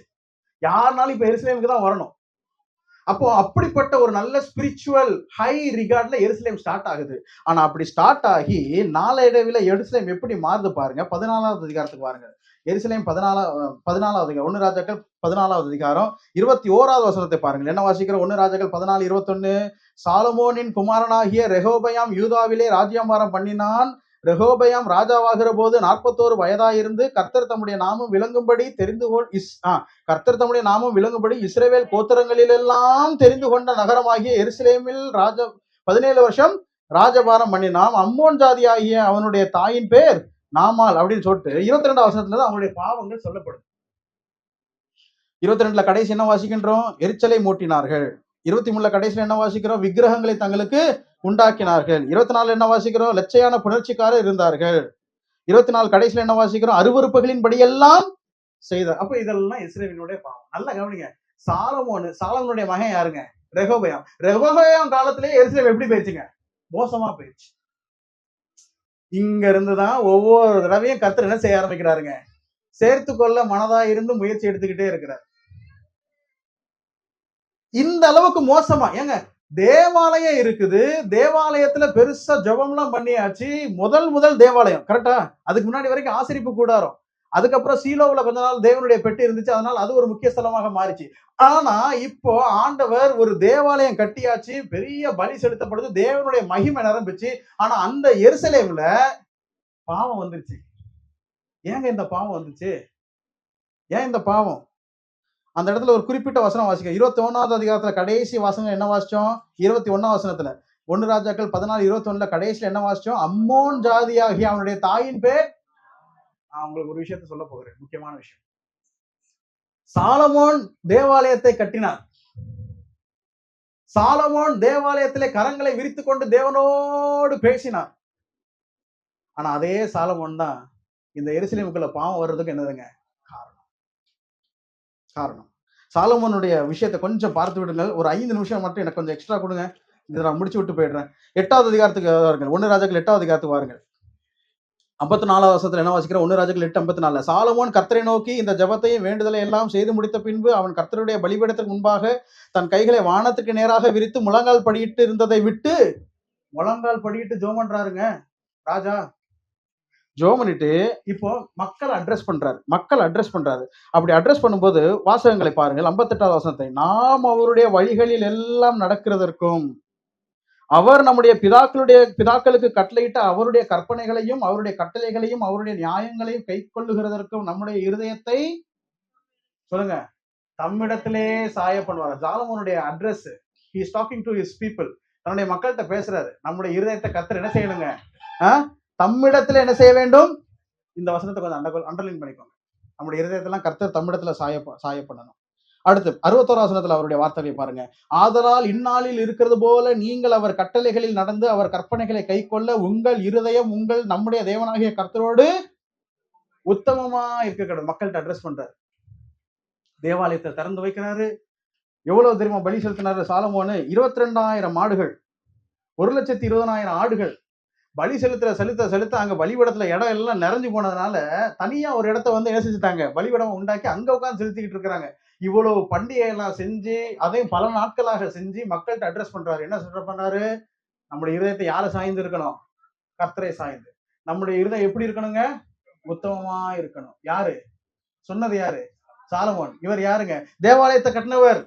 யாருனாலும் இப்ப எருசலேமுக்கு தான் வரணும். அப்போ அப்படிப்பட்ட ஒரு நல்ல ஸ்பிரிச்சுவல் ஹை ரிகார்ட்ல எருசலேம் ஸ்டார்ட் ஆகுது. ஆனா அப்படி ஸ்டார்ட் ஆகி நாளடைவில் எருசலேம் எப்படி மாறுது பாருங்க. 14வது அதிகாரத்துக்கு பாருங்க. எருசலேம் 14வது அதிகாரம் 1 ராஜாக்கள் 14வது அதிகாரம் 21வது வசனத்தை பாருங்கள். என்ன வாசிக்கிறோம்? 1 ராஜாக்கள் 14:21. சாலமோனின் குமாரனாகிய ரெகோபயாம் யூதாவிலே ராஜ்யபாரம் பண்ணினான். ரெகோபயாம் ராஜாவாகிற போது 41 வயதாயிருந்து கர்த்தர் தம்முடைய நாமம் விளங்கும்படி கர்த்தர் தம்முடைய நாமம் விளங்கும்படி இஸ்ரவேல் கோத்திரங்களிலெல்லாம் தெரிந்து கொண்ட நகரமாகிய எருசலேமில் 17 வருஷம் ராஜபாரம் பண்ணினான். அம்மோன் ஜாதி ஆகிய அவனுடைய தாயின் பேர் நாமால் அப்படின்னு சொல்லிட்டு 22 வசனத்துல தான் அவனுடைய பாவங்கள் சொல்லப்படும். 22 கடைசி என்ன வாசிக்கின்றோம்? எரிச்சலை மூட்டினார்கள். 23 கடைசியில் என்ன வாசிக்கிறோம்? விக்கிரகங்களை தங்களுக்கு உண்டாக்கினார்கள். 24 என்ன வாசிக்கிறோம்? லட்சையான புணர்ச்சிக்காரர் இருந்தார்கள். 24 கடைசியில் என்ன வாசிக்கிறோம்? அருவருப்புகளின் படியெல்லாம் செய்தார். அப்ப இதெல்லாம் இஸ்ரவேலினுடைய பாவம். நல்லா கவனிங்க. சாலமோனுடைய மகன் யாருங்க? ரெகோபயாம் காலத்திலே எருசலேம் எப்படி போயிடுச்சுங்க? மோசமா போயிடுச்சு. இங்க இருந்துதான் ஒவ்வொரு தடவையும் கர்த்தர் என்ன செய்ய ஆரம்பிக்கிறாருங்க? சேர்த்து கொள்ள மனதா இருந்து முயற்சி எடுத்துக்கிட்டே இருக்கிறார். இந்த அளவுக்கு மோசமா ஏங்க, தேவாலயம் இருக்குது, தேவாலயத்துல பெருசா ஜபம்லாம் பண்ணியாச்சு. முதல் தேவாலயம் கரெக்டா? அதுக்கு முன்னாடி வரைக்கும் ஆசரிப்பு கூடாரம், அதுக்கப்புறம் சீலோவுல கொஞ்ச நாள் தேவனுடைய பெட்டி இருந்துச்சு, அதனால அது ஒரு முக்கிய ஸ்தலமாக மாறிச்சு. ஆனா இப்போ ஆண்டவர் ஒரு தேவாலயம் கட்டியாச்சு, பெரிய பலி செலுத்தப்படுது, தேவனுடைய மகிமை நிரம்பிச்சு. ஆனா அந்த எருசலேம்ல பாவம் வந்துருச்சு. ஏங்க இந்த பாவம் வந்துச்சு? ஏன் இந்த பாவம்? அந்த இடத்துல ஒரு குறிப்பிட்ட வசனம் வாசிக்க. 21வது அதிகாரத்துல கடைசி வசனம் என்ன வாசிச்சோம்? 21 வசனத்துல 1 ராஜாக்கள் 14:21 கடைசியில என்ன வாசிச்சோம்? அம்மோன் ஜாதியாகி அவனுடைய தாயின் பேர். நான் உங்களுக்கு ஒரு விஷயத்த சொல்ல போகிறேன், முக்கியமான விஷயம். சாலமோன் தேவாலயத்தை கட்டினார். சாலமோன் தேவாலயத்திலே கரங்களை விரித்து கொண்டு தேவனோடு பேசினார். ஆனா அதே சாலமோன் தான் இந்த எருசலேமுக்குள்ள பாவம் வர்றதுக்கு என்னதுங்க காரணம்? சாலமோனுடைய விஷயத்தை கொஞ்சம் பார்த்து விடுங்கள். ஒரு 5 நிமிஷம் மட்டும் எனக்கு கொஞ்சம் எக்ஸ்ட்ரா கொடுங்க. இதை நான் முடிச்சு விட்டு போயிடுறேன். 8வது அதிகாரத்துக்கு வாருங்கள். 1 ராஜாக்கள் 8வது அதிகாரத்துக்கு வாருங்கள். 54வது வருஷத்துல என்ன வாசிக்கிறோம்? 1 ராஜாக்கள் 8:54. சாலமோன் கர்த்தரை நோக்கி இந்த ஜெபத்தையும் வேண்டுதலை எல்லாம் செய்து முடித்த பின்பு அவன் கர்த்தருடைய பலிபீடத்துக்கு முன்பாக தன் கைகளை வானத்துக்கு நேராக விரித்து முழங்கால் படியிட்டு இருந்ததை விட்டு முழங்கால் படியிட்டு ஜெபம் பண்றாருங்க ராஜா. ஜெபம் பண்ணிட்டு இப்போ மக்களை அட்ரஸ் பண்றாரு. அப்படி அட்ரஸ் பண்ணும்போது வாசகங்களை பாருங்கள். 58வது வசனத்தை, நாம் அவருடைய வழிகளில் எல்லாம் நடக்கிறதற்கும் அவர் நம்முடைய பிதாக்களுக்கு கட்டளையிட்ட அவருடைய கற்பனைகளையும் அவருடைய கட்டளைகளையும் அவருடைய நியாயங்களையும் கை கொள்ளுகிறதற்கும் நம்முடைய இருதயத்தை சொல்லுங்க தம்மிடத்திலே சாய பண்ணுவார். சாலமோனுடைய address, he is talking to his people, தன்னுடைய மக்கள்கிட்ட பேசுறாரு. நம்முடைய இருதயத்தை கர்த்தர் என்ன செய்யணுங்க? தம்மிடத்துல என்ன செய்ய வேண்டும்? இந்த வசனத்தை கொஞ்சம் அண்டர்லைன் பண்ணிக்கோங்க. நம்முடைய இருதயத்தெல்லாம் கர்த்தர் தம்மிடத்துல சாய பண்ணணும். அடுத்து 61 வசனத்துல அவருடைய வார்த்தையை பாருங்க. ஆதலால் இந்நாளில் இருக்கிறது போல நீங்கள் அவர் கட்டளைகளில் நடந்து அவர் கற்பனைகளை கை கொள்ள உங்கள் இருதயம் நம்முடைய தேவனாகிய கர்த்தரோடு உத்தமமா இருக்க கடவுள். மக்கள்கிட்ட அட்ரஸ் பண்றாரு. தேவாலயத்தை திறந்து வைக்கிறாரு. எவ்வளவு தெரியுமா பலி செலுத்தினாரு சாலமோனு? 22,000 மாடுகள், 1,20,000 ஆடுகள். பலி செலுத்த அங்க பலிபீடத்துல இடம் எல்லாம் நிறைஞ்சு போனதுனால தனியா ஒரு இடத்த என்ன செஞ்சுட்டாங்க? பலிபீடம் உண்டாக்கி அங்க உட்காந்து செலுத்திக்கிட்டு இருக்கிறாங்க. இவ்வளவு பண்டிகை எல்லாம் செஞ்சு அதையும் பல நாட்களாக செஞ்சு மக்கள்கிட்ட அட்ரஸ் பண்றாரு. என்ன சொல்ற பண்ணாரு? நம்முடைய இருதயத்தை யாரை சாய்ந்து இருக்கணும்? கர்த்தரை சாய்ந்து. நம்முடைய இருதயம் எப்படி இருக்கணுங்க? உத்தமமா இருக்கணும். யாரு சொன்னது? யாரு? சாலமோன். இவர் யாருங்க? தேவாலயத்தை கட்டினவர்.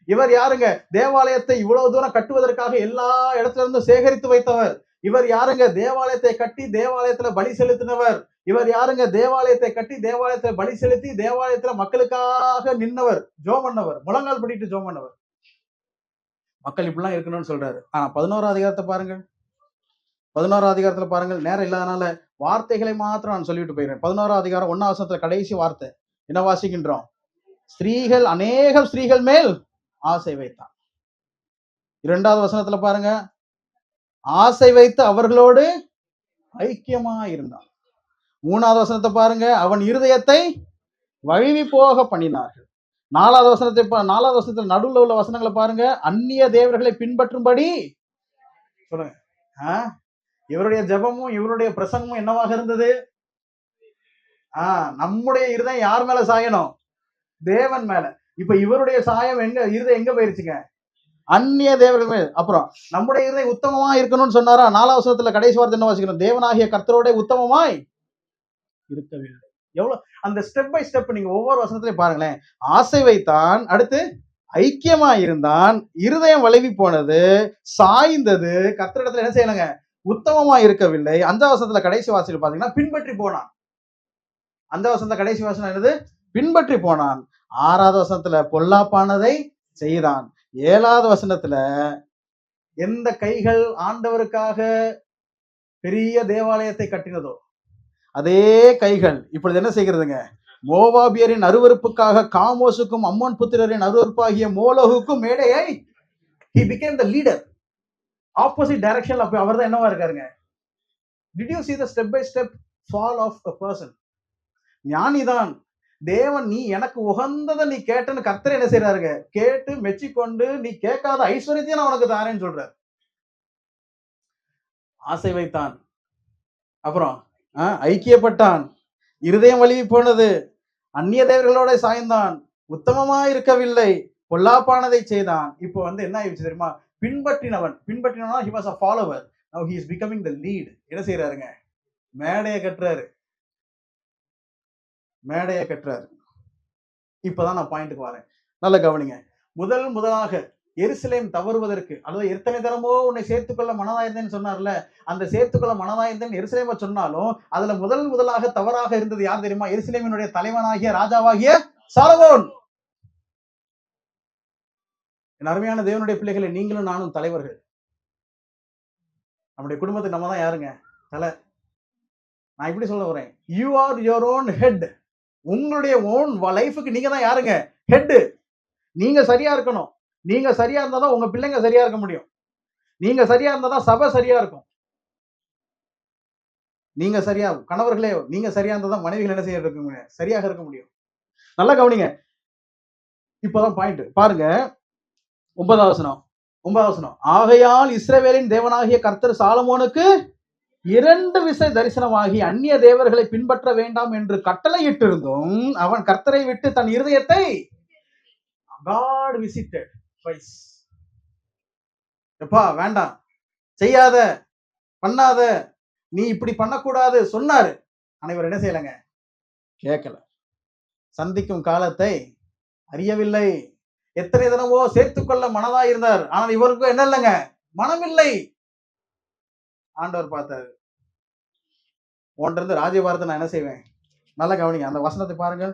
இவர் யாருங்க? தேவாலயத்தை இவ்வளவு தூரம் கட்டுவதற்காக எல்லா இடத்துல இருந்து சேகரித்து வைத்தவர். இவர் யாருங்க? தேவாலயத்தை கட்டி தேவாலயத்துல பலி செலுத்தினவர். இவர் யாருங்க? தேவாலயத்தை கட்டி தேவாலயத்தை பலி செலுத்தி தேவாலயத்துல மக்களுக்காக நின்னவர், ஜோம் பண்ணவர், முழங்கால் படிட்டு ஜோம் பண்ணவர். மக்கள் இப்படிலாம் இருக்கணும்னு சொல்றாரு. ஆனா 11வது அதிகாரத்தை பாருங்கள். 11வது அதிகாரத்துல பாருங்கள். நேரம் இல்லாதனால வார்த்தைகளை மாத்திரம் நான் சொல்லிட்டு போயிடுறேன். 11வது அதிகாரம் 1 வசனத்துல கடைசி வார்த்தை என்ன வாசிக்கின்றோம்? அநேக ஸ்திரீகள் மேல் ஆசை வைத்தான். 2வது வசனத்துல பாருங்க, ஆசை வைத்து அவர்களோடு ஐக்கியமா இருந்தான். 3வது வசனத்தை பாருங்க, அவன் இருதயத்தை வழுவி போக பண்ணினார்கள். 4வது வசனத்துல நடுவில் உள்ள வசனங்களை பாருங்க, அந்நிய தேவர்களை பின்பற்றும்படி சொல்லுங்க. இவருடைய ஜெபமும் இவருடைய பிரசங்கமும் என்னவாக இருந்தது? நம்முடைய இருதயம் யார் மேல சாயணும்? தேவன் மேல. இப்ப இவருடைய சாயம் இருதயம் எங்க போயிருச்சுங்க? அந்நிய தேவர்கள் மேல். அப்புறம் நம்முடைய இருதயம் உத்தமமா இருக்கணும்னு சொன்னாரா? 4வது வசனத்துல கடைசி வார்த்தை என்ன வாசிக்கிறோம்? தேவனாகிய கர்த்தரோட உத்தமமாய் இருக்கவில்லை. எவ்வளவு அந்த ஸ்டெப் பை ஸ்டெப் நீங்க ஒவ்வொரு வசனத்திலையும் பாருங்களேன். ஆசை வைத்தான், அடுத்து ஐக்கியமா இருந்தான், இருதயம் வளைவி போனது, சாய்ந்தது, கர்த்தரிடத்துல என்ன செய்யணுங்க? உத்தமமா இருக்கவில்லை. 5வது வசனத்துல கடைசி வாசல் பாத்தீங்கன்னா பின்பற்றி போனான். 5வது வசனத்துல கடைசி வாசனம் என்னது? பின்பற்றி போனான். 6வது வசனத்துல பொல்லாப்பானதை செய்தான். 7வது வசனத்துல எந்த கைகள் ஆண்டவருக்காக பெரிய தேவாலயத்தை கட்டினதோ அதே கைகள் இப்பொழுது என்ன செய்கிறதுங்க? மோவாபியரின் அருவருப்புக்காக காமோசுக்கும் அம்மோன் புத்திரரின் அருவருப்பாகிய மோலோகுக்கும் மேடையை he became the leader. Opposite டைரக்ஷன்ல அப்ப அவர் தான் என்னவா இருக்காருங்க? Did you see the step by step fall of a person? ஞானிதான். தேவன் நீ எனக்கு உகந்ததை நீ கேட்டன்னு கர்த்தர் என்ன செய்யறாருங்க? கேட்டு மெச்சிக்கொண்டு நீ கேட்காத ஐஸ்வர்யத்தையும் நான் உனக்கு தாரேன்னு சொல்றாரு. ஆசை வைத்தான், அப்புறம் ஐக்கியப்பட்டான், இருதயம் வலிவி போனது, அந்நிய தேவர்களோட சாய்ந்தான், உத்தமமா இருக்கவில்லை, பொல்லாப்பானதை செய்தான். இப்போ என்ன ஆயிடுச்சு தெரியுமா? பின்பற்றினவன் he was a follower. Now he is becoming the lead. என்ன செய்யறாருங்க? மேடையை கட்டுறாரு. இப்பதான் நான் பாயிண்ட்டுக்கு வரேன். நல்ல கவனிங்க. முதலாக எருசலேம் தவறுவதற்கு, அல்லது எத்தனை தரமோ உன்னை சேர்த்துக்கொள்ள மனதாயிருந்தேன்னு சொன்னார்ல, அந்த சேர்த்துக்கொள்ள மனதாயிருந்தேன் எருசலேமை சொன்னாலும் அதுல முதலாக தவறாக இருந்தது யார் தெரியுமா? எருசலேமினுடைய தலைவனாகிய ராஜாவாகிய சாலமோன். என் அருமையான தேவனுடைய பிள்ளைகளை, நீங்களும் நானும் தலைவர்கள். நம்முடைய குடும்பத்துக்கு நம்ம தான் யாருங்க? தலை. நான் இப்படி சொல்ல வரேன், you are your own head. உங்களுடைய ஓன் லைஃபுக்கு நீங்க தான் யாருங்க? ஹெட். நீங்க சரியா இருக்கணும். நீங்க சரியா இருந்தா தான் உங்க பிள்ளைங்க சரியா இருக்க முடியும். நீங்க சரியா இருந்தா தான் சபை சரியா இருக்கும். நீங்க சரியா, கணவர்களே நீங்க சரியா இருந்தா தான் மனைவிகள் என்ன செய்ய இருக்க முடியும்? சரியாக இருக்க முடியும். நல்லா கவனிங்க. இப்பதான் பாயிண்ட் பாருங்க. 9வது வசனம். ஆகையால் இஸ்ரவேலின் தேவனாகிய கர்த்தர் சாலமோனுக்கு 2 விசை தரிசனமாகி அந்நிய தேவர்களை பின்பற்ற வேண்டாம் என்று கட்டளையிட்டிருந்தும் அவன் கர்த்தரை விட்டு தன் இருதயத்தை God visited twice. எப்பா வேண்டாம், செய்யாத, பண்ணாத, நீ இப்படி பண்ணக்கூடாது சொன்னாரு. அனைவர் என்ன செய்யலங்க? கேட்கல. சந்திக்கும் காலத்தை அறியவில்லை. எத்தனை தினமோ சேர்த்துக்கொள்ள மனதா இருந்தார். ஆனால் இவருக்கு என்ன இல்லைங்க? மனம் இல்லை. ஆண்டவர் பார்த்தாரு, உன்றிருந்து ராஜ்யபாரத்தை நான் என்ன செய்வேன்? நல்லா கவனிங்க. அந்த வசனத்தை பாருங்க.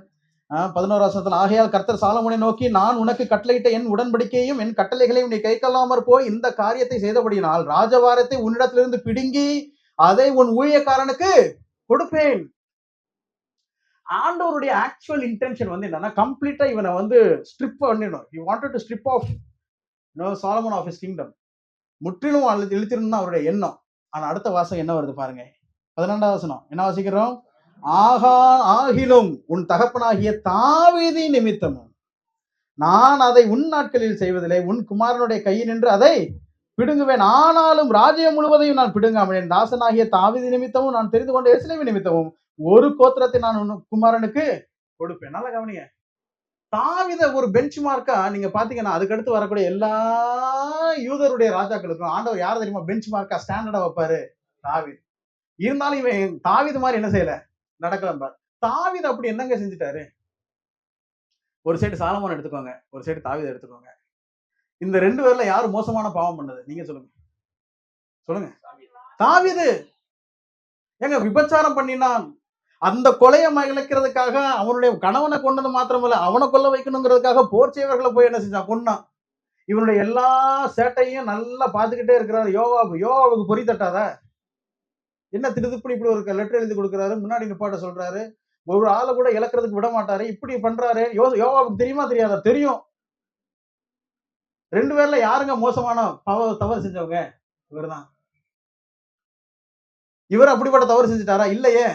11வது வசனத்தில் ஆகையால் கர்த்தர் சாலமோனை நோக்கி, நான் உனக்கு கட்டளையிட்ட என் உடன்படிக்கையும் என் கட்டளைகளையும் நீ கைக்கொள்ளாமற் போய் இந்த காரியத்தை செய்தபடியினால் ராஜபாரத்தை உன்னிடத்திலிருந்து பிடுங்கி அதை உன் ஊழியக்காரனுக்கு கொடுப்பேன். ஆண்டவருடைய ஆக்சுவல் இன்டென்ஷன் என்னன்னா, கம்ப்ளீட்டா இவனை ஸ்ட்ரிப் பண்ணிடணும். He wanted to strip off Solomon of his kingdom. முற்றிலும் இழுத்திருந்தா அவருடைய எண்ணம். ஆனா அடுத்த வாசம் என்ன வருது பாருங்க. 12வது வசனம் என்ன வாசிக்கிறோம்? ஆகிலும் உன் தகப்பனாகிய தாவீது நிமித்தமும் நான் அதை உன் நாட்களில் செய்வதில்லை, உன் குமாரனுடைய கையில் நின்று அதை பிடுங்குவேன். ஆனாலும் ராஜ்யம் முழுவதையும் நான் பிடுங்காமல் என் தாசனாகிய தாவீது நிமித்தமும் நான் தெரிந்து கொண்ட எருசலேமின் நிமித்தமும் ஒரு கோத்திரத்தை நான் உன் குமாரனுக்கு கொடுப்பேன். நல்லா கவனிங்க. தாவீத ஒரு பெஞ்ச் மார்க்கா நீங்க பாத்தீங்கன்னா அதுக்கடுத்து வரக்கூடிய எல்லா யூதருடைய ராஜாக்களுக்கும் ஆண்டவர் யார் தெரியுமா பெஞ்ச் மார்க்கா ஸ்டாண்டர்டா வைப்பாரு? தாவீது. இருந்தாலும் இவன் தாவீது மாதிரி என்ன செய்யல, நடக்கலாம் பாரு. தாவீது அப்படி என்னங்க செஞ்சுட்டாரு? ஒரு சைடு சாலமோன் எடுத்துக்கோங்க, ஒரு சைடு தாவீது எடுத்துக்கோங்க. இந்த 2 பேர்ல யாரு மோசமான பாவம் பண்ணது? நீங்க சொல்லுங்க. தாவீது. ஏங்க விபச்சாரம் பண்ணினான். அந்த கொலையை மகிழ்க்கிறதுக்காக அவனுடைய கணவனை கொண்டது மாத்திரமல்ல, அவனை கொல்ல வைக்கணுங்கிறதுக்காக போர் செய்வர்களை போய் என்ன செஞ்சான்? கொன்னான். இவனுடைய எல்லா சேட்டையும் நல்லா பார்த்துக்கிட்டே இருக்கிறாரு யோவாவுக்கு பொறி தட்டாத? என்ன திருப்பி இப்படி ஒரு லெட்டர் எழுதி கொடுக்குறாரு, முன்னாடி நிப்பாட்ட சொல்றாரு, ஒரு ஆளை கூட இழக்கிறதுக்கு விட மாட்டாரு, இப்படி பண்றாரு. யோவாவுக்கு தெரியுமா தெரியாதா? தெரியும். 2 பேர்ல யாருங்க மோசமான தவறு செஞ்சவங்க? இவர்தான். இவர் அப்படிப்பட்ட தவறு செஞ்சுட்டாரா? இல்லையே.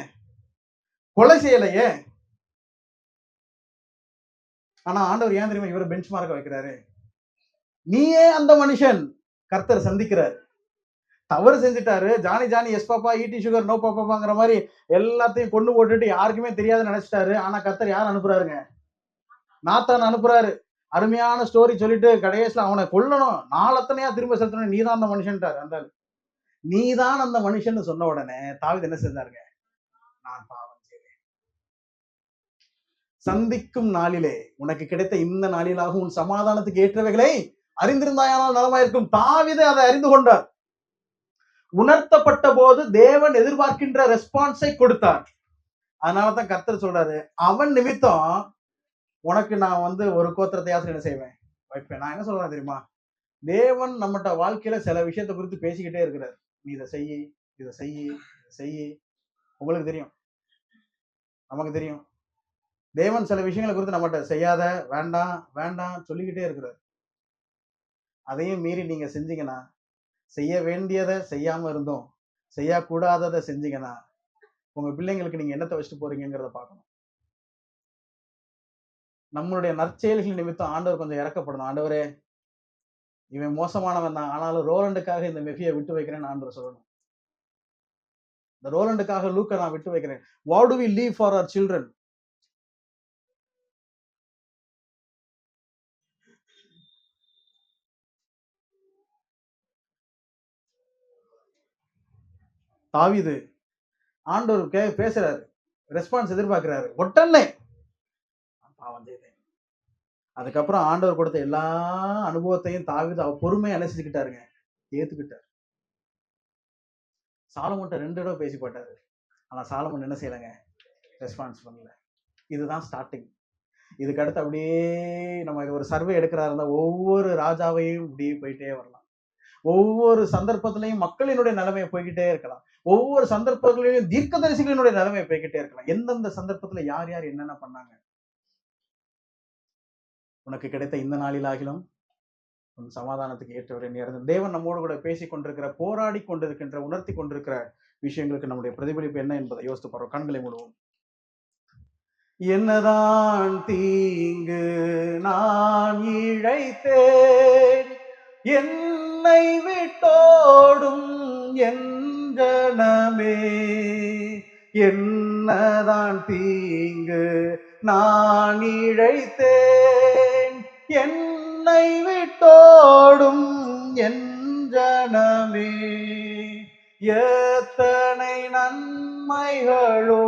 கொலை செய்யலையே. ஆனா ஆண்டவர் ஏன் தெரியுமா இவரை பெஞ்ச் மார்க்க வைக்கிறாரு? நீயே அந்த மனுஷன். கர்த்தர் சந்திக்கிறார். தவறு செஞ்சுட்டாரு. ஜானி ஜானி எஸ் பாப்பா, ஈட்டி சுகர் நோ பாப்பாங்கிற மாதிரி எல்லாத்தையும் கொண்டு போட்டுட்டு யாருக்குமே தெரியாதுன்னு நினைச்சிட்டாரு. ஆனா கர்த்தர் யார் அனுப்புறாருங்க? நாத்தான் அனுப்புறாரு. அருமையான ஸ்டோரி சொல்லிட்டு கடைசியில அவனை கொல்லணும், நாளத்தனையா திரும்ப செலுத்தணும், நீதான் அந்த மனுஷன்ட்டாரு. அந்த நீதான் அந்த மனுஷன் சொன்ன உடனே தாவீது என்ன செஞ்சாருங்க? நான் பாவம் செய்தேன். சந்திக்கும் நாளிலே உனக்கு கிடைத்த இந்த நாளிலாக உன் சமாதானத்துக்கு ஏற்றவைகளை அறிந்திருந்தாயானால் நலமாயிருக்கும். தாவீது அதை அறிந்து கொண்டார். உணர்த்தப்பட்ட போது தேவன் எதிர்பார்க்கின்ற ரெஸ்பான்ஸை கொடுத்தார். அதனாலதான் கர்த்தர் சொல்றாரு, அவன் நிமித்தம் உனக்கு நான் ஒரு கோத்திரத்தையாவது என்ன செய்வேன், வைப்பேன். நான் என்ன சொல்றேன் தெரியுமா? தேவன் நம்மகிட்ட வாழ்க்கையில சில விஷயத்தை குறித்து பேசிக்கிட்டே இருக்கிறார். நீ இதை செய்யி, இதை செய்யி, இதை செய்யி. உங்களுக்கு தெரியும், நமக்கு தெரியும். தேவன் சில விஷயங்களை குறித்து நம்மகிட்ட செய்யாத, வேண்டாம் வேண்டாம் சொல்லிக்கிட்டே இருக்கிறார். அதையும் மீறி நீங்க செஞ்சீங்கன்னா, செய்ய வேண்டியதை செய்யாம இருந்தோம், செய்யக்கூடாததை செஞ்சீங்கன்னா, உங்க பிள்ளைங்களுக்கு நீங்க என்னத்தை வச்சுட்டு போறீங்கிறத பார்க்கணும். நம்மளுடைய நற்செயல்கள் நிமித்தம் ஆண்டவர் கொஞ்சம் இறக்கப்படணும். ஆண்டவரே, இவன் மோசமானவன் தான், ஆனாலும் ரோலண்டுக்காக இந்த மெஃபியை விட்டு வைக்கிறேன்னு ஆண்டவர் சொல்லணும். இந்த ரோலண்டுக்காக லூக்கை நான் விட்டு வைக்கிறேன். What do we leave for our children? தாவீது ஆண்டவர் பேசுறாரு, ரெஸ்பான்ஸ் எதிர்பார்க்கிறாரு. உடனே பாவம் செய்தேன். அதுக்கப்புறம் ஆண்டவர் கொடுத்த எல்லா அனுபவத்தையும் தாவீது பொறுமையை அனுசரிச்சுக்கிட்டாருங்க, ஏத்துக்கிட்டார். சாலமோன்ட்ட 2 தடவை பேசி போட்டாரு. ஆனா சாலமோன் என்ன செய்யலைங்க? ரெஸ்பான்ஸ் பண்ணல. இதுதான் ஸ்டார்டிங். இதுக்கு அடுத்து அப்படியே நம்ம இது ஒரு சர்வே எடுக்கிறதா இருந்தா ஒவ்வொரு ராஜாவையும் இப்படியே போயிட்டே வரலாம். ஒவ்வொரு சந்தர்ப்பத்திலையும் மக்களினுடைய நிலைமையை போய்கிட்டே இருக்கலாம். ஒவ்வொரு சந்தர்ப்பங்களிலும் தீர்க்கதரிசிகளினுடைய நிலைமையை போய்கிட்டே இருக்கலாம். எந்தெந்த சந்தர்ப்பத்துல யார் யார் என்னென்ன பண்ணாங்க. உனக்கு கிடைத்த இந்த நாளிலாகிலும் உன் சமாதானத்துக்கு ஏற்றவரை நீ அறிந்து. தேவன் நம்மோடு கூட பேசிக் கொண்டிருக்கிற, போராடி கொண்டிருக்கின்ற, உணர்த்தி கொண்டிருக்கிற விஷயங்களுக்கு நம்முடைய பிரதிபலிப்பு என்ன என்பதை யோசித்து பாருவோம். கண்களை மூடுவோம். என்னதான் தீங்கு நான் இழைத்தேன், என்னை விட்டோடும் என் ஜனமே, என்னதான் தீங்கு நான் இழைத்தேன், என்னை விட்டோடும் என் ஜனமே, எத்தனை நன்மைகளோ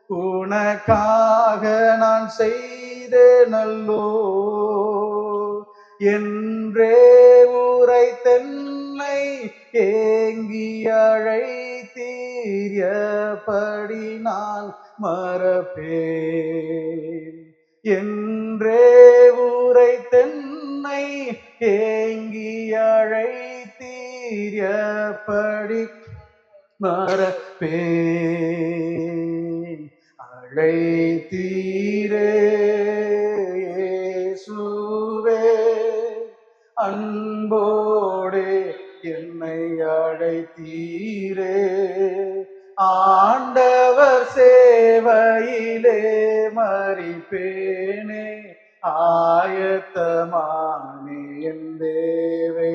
உனக்காக நான் செய்தேனல்லோ, என்றே உரைத்தென்னை ஏங்கி அழைத்தீர், எப்படி நான் மறப்பேன். என்றே உரைத்தென்னை ஏங்கி அழைத்தீர், எப்படி மறப்பேன். அழைத்தீரே இயேசுவே, அன்போடே என்னை அழைத்தீரே, ஆண்டவர் சேவையிலே மரிப்பேனே, ஆயத்தமானே என் தேவே,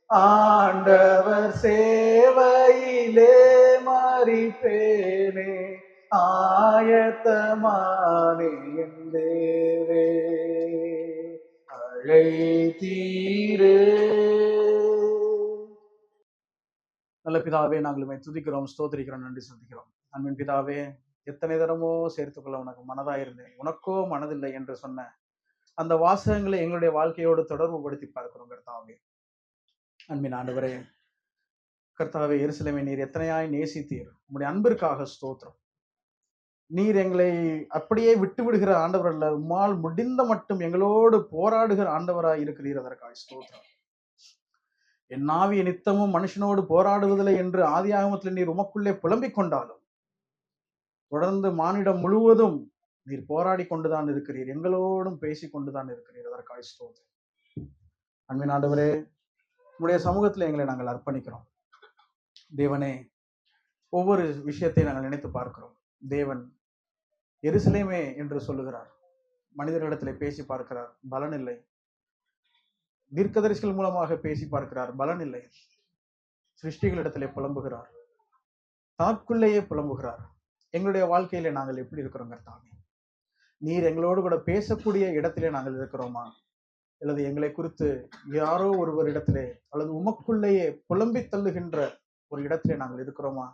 ஆண்டவர் சேவையிலே மரிப்பேனே, ஆயத்தமானே என் தேவே, அழைத்தீரே. நல்ல பிதாவே, நாங்கள் உம்மை துதிக்கிறோம், ஸ்தோத்திரிக்கிறோம், நன்றி செலுத்துகிறோம். அன்பின் பிதாவே, எத்தனை தரமோ சேர்த்துக்கொள்ள உனக்கு மனதாயிருந்தேன், உனக்கோ மனதில்லை என்று சொன்ன அந்த வாசகங்களை எங்களுடைய வாழ்க்கையோடு தொடர்பு படுத்தி பார்க்கிறோம் கர்த்தாவே. அன்பின் ஆண்டவரே, கர்த்தாவே, எருசலேமை நீர் எத்தனையாய் நேசித்தீர். உம்முடைய அன்பிற்காக ஸ்தோத்திரம். நீர் எங்களை அப்படியே விட்டு விடுகிற ஆண்டவர் அல்ல, உம்மால் முடிந்த மட்டும் எங்களோடு போராடுகிற ஆண்டவராய் இருக்கிறீர், அதற்காக ஸ்தோத்திரம். என் ஆவிய நித்தமும் மனுஷனோடு போராடுவதில்லை என்று ஆதியாகமத்தில் நீர் உமக்குள்ளே புலம்பிக் கொண்டாலும் தொடர்ந்து மானிடம் முழுவதும் நீர் போராடி கொண்டுதான் இருக்கிறீர், எங்களோடும் பேசி கொண்டுதான் இருக்கிறீர், அதற்காக ஸ்தோத்திரம். அன்பின் ஆண்டவரே, உம்முடைய சமூகத்தில் எங்களை நாங்கள் அர்ப்பணிக்கிறோம். தேவனே, ஒவ்வொரு விஷயத்தை நாங்கள் நினைத்து பார்க்கிறோம். தேவன் எருசலேமே என்று சொல்லுகிறார், மனிதர்களிடத்தில் பேசி பார்க்கிறார், பலன் இல்லை. தீர்க்கதரிசிகள் மூலமாக பேசி பார்க்கிறார், பலன் இல்லை. சிருஷ்டிகளிடத்திலே புலம்புகிறார், தனக்குள்ளேயே புலம்புகிறார். எங்களுடைய வாழ்க்கையிலே நாங்கள் எப்படி இருக்கிறோம் கர்த்தாவே? நீர் எங்களோடு கூட பேசக்கூடிய இடத்திலே நாங்கள் இருக்கிறோமா, அல்லது எங்களை குறித்து யாரோ ஒருவர் இடத்திலே அல்லது உமக்குள்ளேயே புலம்பி தள்ளுகின்ற ஒரு இடத்திலே நாங்கள் இருக்கிறோமா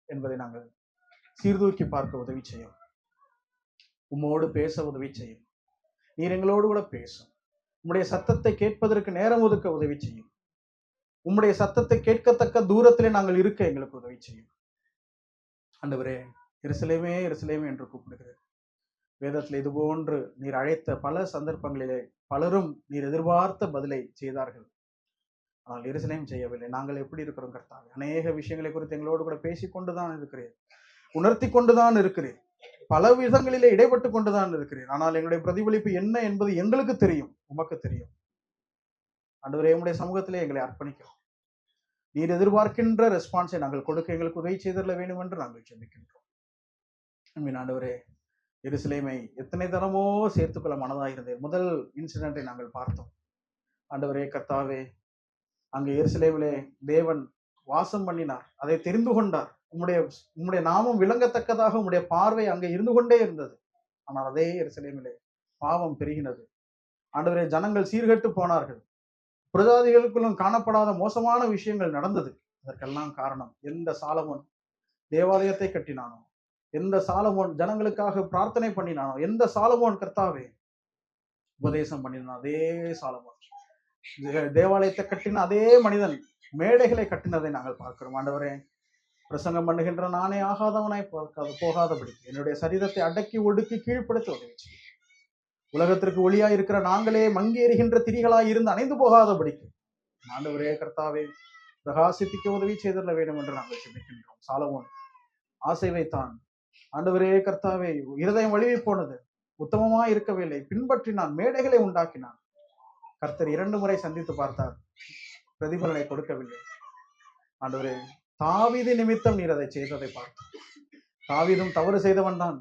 என்பதை நாங்கள் சீர்தூக்கி பார்க்க உதவி செய்யும். உம்மோடு பேச உதவி செய்யும். நீர் எங்களோடு கூட பேசும். உம்முடைய சத்தத்தை கேட்பதற்கு நேரம் ஒதுக்க உதவி செய்யும். உம்முடைய சத்தத்தை கேட்கத்தக்க தூரத்திலே நாங்கள் இருக்க எங்களுக்கு உதவி செய்யும். ஆண்டவரே, எருசலேமே எருசலேமே என்று கூப்பிடுகிறேன். வேதத்தில் இது போன்று நீர் அழைத்த பல சந்தர்ப்பங்களிலே பலரும் நீர் எதிர்பார்த்த பதிலை செய்தார்கள். ஆனால் எருசலேம் செய்யவில்லை. நாங்கள் எப்படி இருக்கிறோம் கர்த்தாவே? அநேக விஷயங்களை குறித்து எங்களோடு கூட பேசிக்கொண்டுதான் இருக்கிறேன், உணர்த்தி கொண்டுதான் இருக்கிறேன், பல விதங்களிலே இடைப்பட்டு கொண்டுதான் இருக்கிறேன். ஆனால் எங்களுடைய பிரதிபலிப்பு என்ன என்பது எங்களுக்கு தெரியும், உமக்கு தெரியும். ஆண்டவரே, உம்முடைய சமூகத்திலே எங்களை அர்ப்பணிக்கிறோம். நீர் எதிர்பார்க்கின்ற ரெஸ்பான்ஸை நாங்கள் கொடுக்க எங்களுக்கு உதவி செய்திட வேண்டும் என்று நாங்கள் ஜெபிக்கின்றோம். அன்பின் ஆண்டவரே, எருசலேமை எத்தனை தரமோ சேர்த்துக்கொள்ள மனதாக இருந்தேன். முதல் இன்சிடென்ட்டை நாங்கள் பார்த்தோம். ஆண்டவரே கர்த்தாவே, அங்கே எருசலேமிலே தேவன் வாசம் பண்ணினார், அதை தெரிந்து கொண்டார். உம்முடைய நாமம் விளங்கத்தக்கதாக உம்முடைய பார்வை அங்கே இருந்து கொண்டே இருந்தது. ஆனால் அதே எருசலேமிலே பாவம் பெருகினது. ஆண்டவரே, ஜனங்கள் சீர்கெட்டு போனார்கள். பிரஜாதிகளுக்குள்ளும் காணப்படாத மோசமான விஷயங்கள் நடந்தது. அதற்கெல்லாம் காரணம், எந்த சாலமோன் தேவாலயத்தை கட்டினானோ, எந்த சாலமோன் ஜனங்களுக்காக பிரார்த்தனை பண்ணினானோ, எந்த சாலமோன் கர்த்தாவே உபதேசம் பண்ணினானோ, அதே சாலமோன் தேவாலயத்தை கட்டின அதே மனிதன் மேடைகளை கட்டினதை நாங்கள் பார்க்கிறோம். ஆண்டவரே, பிரசங்கம் பண்ணுகின்ற நானே ஆகாதவனாய் போகாதபடி என்னுடைய சரீரத்தை அடக்கி ஒடுக்கி கீழ்ப்படுத்த உதவி செய்யும். உலகத்திற்கு ஒளியாய் இருக்கிற நாங்களே மங்கி எறிகின்ற திரிகளாய் இருந்து அணைந்து போகாதபடிக்கு ஆண்டவரே கர்த்தாவே பிரகாசிப்பிக்க உதவி செய்திட வேண்டும் என்று நாங்கள் சிந்திக்கின்றோம். சாலமோன் ஆசை வைத்தான். ஆண்டவரே கர்த்தாவே, இருதயம் வலிமை போனது, உத்தமமா இருக்கவில்லை, பின்பற்றினான், மேடைகளை உண்டாக்கினான். கர்த்தர் 2 முறை சந்தித்து பார்த்தார், பிரதிபலனை கொடுக்கவில்லை. ஆண்டவரே, தாவீது நிமித்தம் நீர் அதை செய்ததை பார்த்தோம். தாவீதும் தவறு செய்தவன் தான்.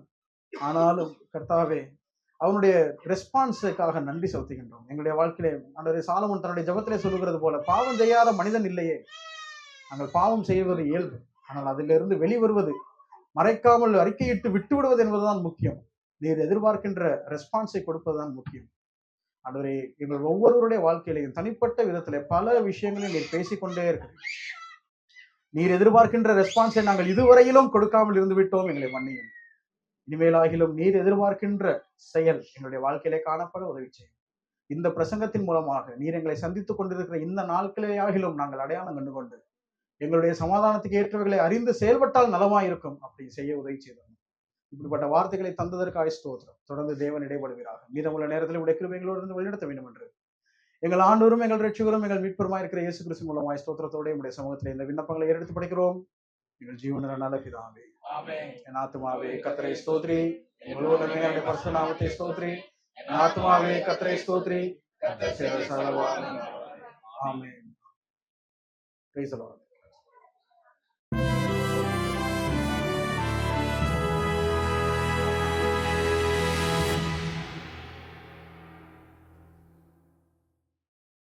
ஆனாலும் கர்த்தாவே, அவனுடைய ரெஸ்பான்ஸுக்காக நன்றி செலுத்துகின்றோம். எங்களுடைய வாழ்க்கையிலே ஆண்டவரே, சாலமோன் தன்னுடைய ஜெபத்திலே சொல்லுகிறது போல, பாவம் செய்யாத மனிதன் இல்லையே. நாங்கள் பாவம் செய்வது இயல்பு, ஆனால் அதிலிருந்து வெளிவருவது, மறைக்காமல் அறிக்கையிட்டு விட்டு விடுவது என்பதுதான் முக்கியம். நீர் எதிர்பார்க்கின்ற ரெஸ்பான்ஸை கொடுப்பதுதான் முக்கியம். ஆண்டவரே, எங்கள் ஒவ்வொருவருடைய வாழ்க்கையிலையும் தனிப்பட்ட விதத்திலே பல விஷயங்களையும் நீர் பேசிக்கொண்டே இருக்கிறீர். நீர் எதிர்பார்க்கின்ற ரெஸ்பான்ஸை நாங்கள் இதுவரையிலும் கொடுக்காமல் இருந்து விட்டோம், எங்களை மன்னியும். இனிமேலாகிலும் நீர் எதிர்பார்க்கின்ற செயல் எங்களுடைய வாழ்க்கையிலே காணப்பட உதவி செய்யும். இந்த பிரசங்கத்தின் மூலமாக நீர் எங்களை சந்தித்துக் கொண்டிருக்கிற இந்த நாட்களே ஆகிலும் நாங்கள் அடையாளம் கண்டுகொண்டு எங்களுடைய சமாதானத்துக்கு ஏற்றவர்களை அறிந்து செயல்பட்டால் நலமாயிருக்கும். அப்படி செய்ய உதவி செய்தோம். இப்படிப்பட்ட வார்த்தைகளை தந்ததற்கு ஸ்தோத்திரம். தொடர்ந்து தேவன் இடைபடுவீராக. மீதமுள்ள நேரத்தில் உடைய கிருபைகளோடு இருந்து வழிநடத்த வேண்டும் என்று எங்கள் ஆண்டவரும் எங்கள் இரட்சகரும் எங்கள் மீட்பருமாய் இருக்கிற இயேசு கிறிஸ்து மூலமாய் ஸ்தோத்திரத்தோடு உடைய சமூகத்தில் இந்த விண்ணப்பங்களை ஏறெடுத்து படிக்கிறோம். எங்கள் ஜீவன நல்ல பிதாவே, என் ஆத்துமாவே கர்த்தரை ஸ்தோத்ரி, முழுவதுமே அவருடைய பரிசுத்த நாமத்தை ஸ்தோத்ரி. என் ஆத்துமாவே கர்த்தரை ஸ்தோத்ரி. ஆமென். Praise the Lord.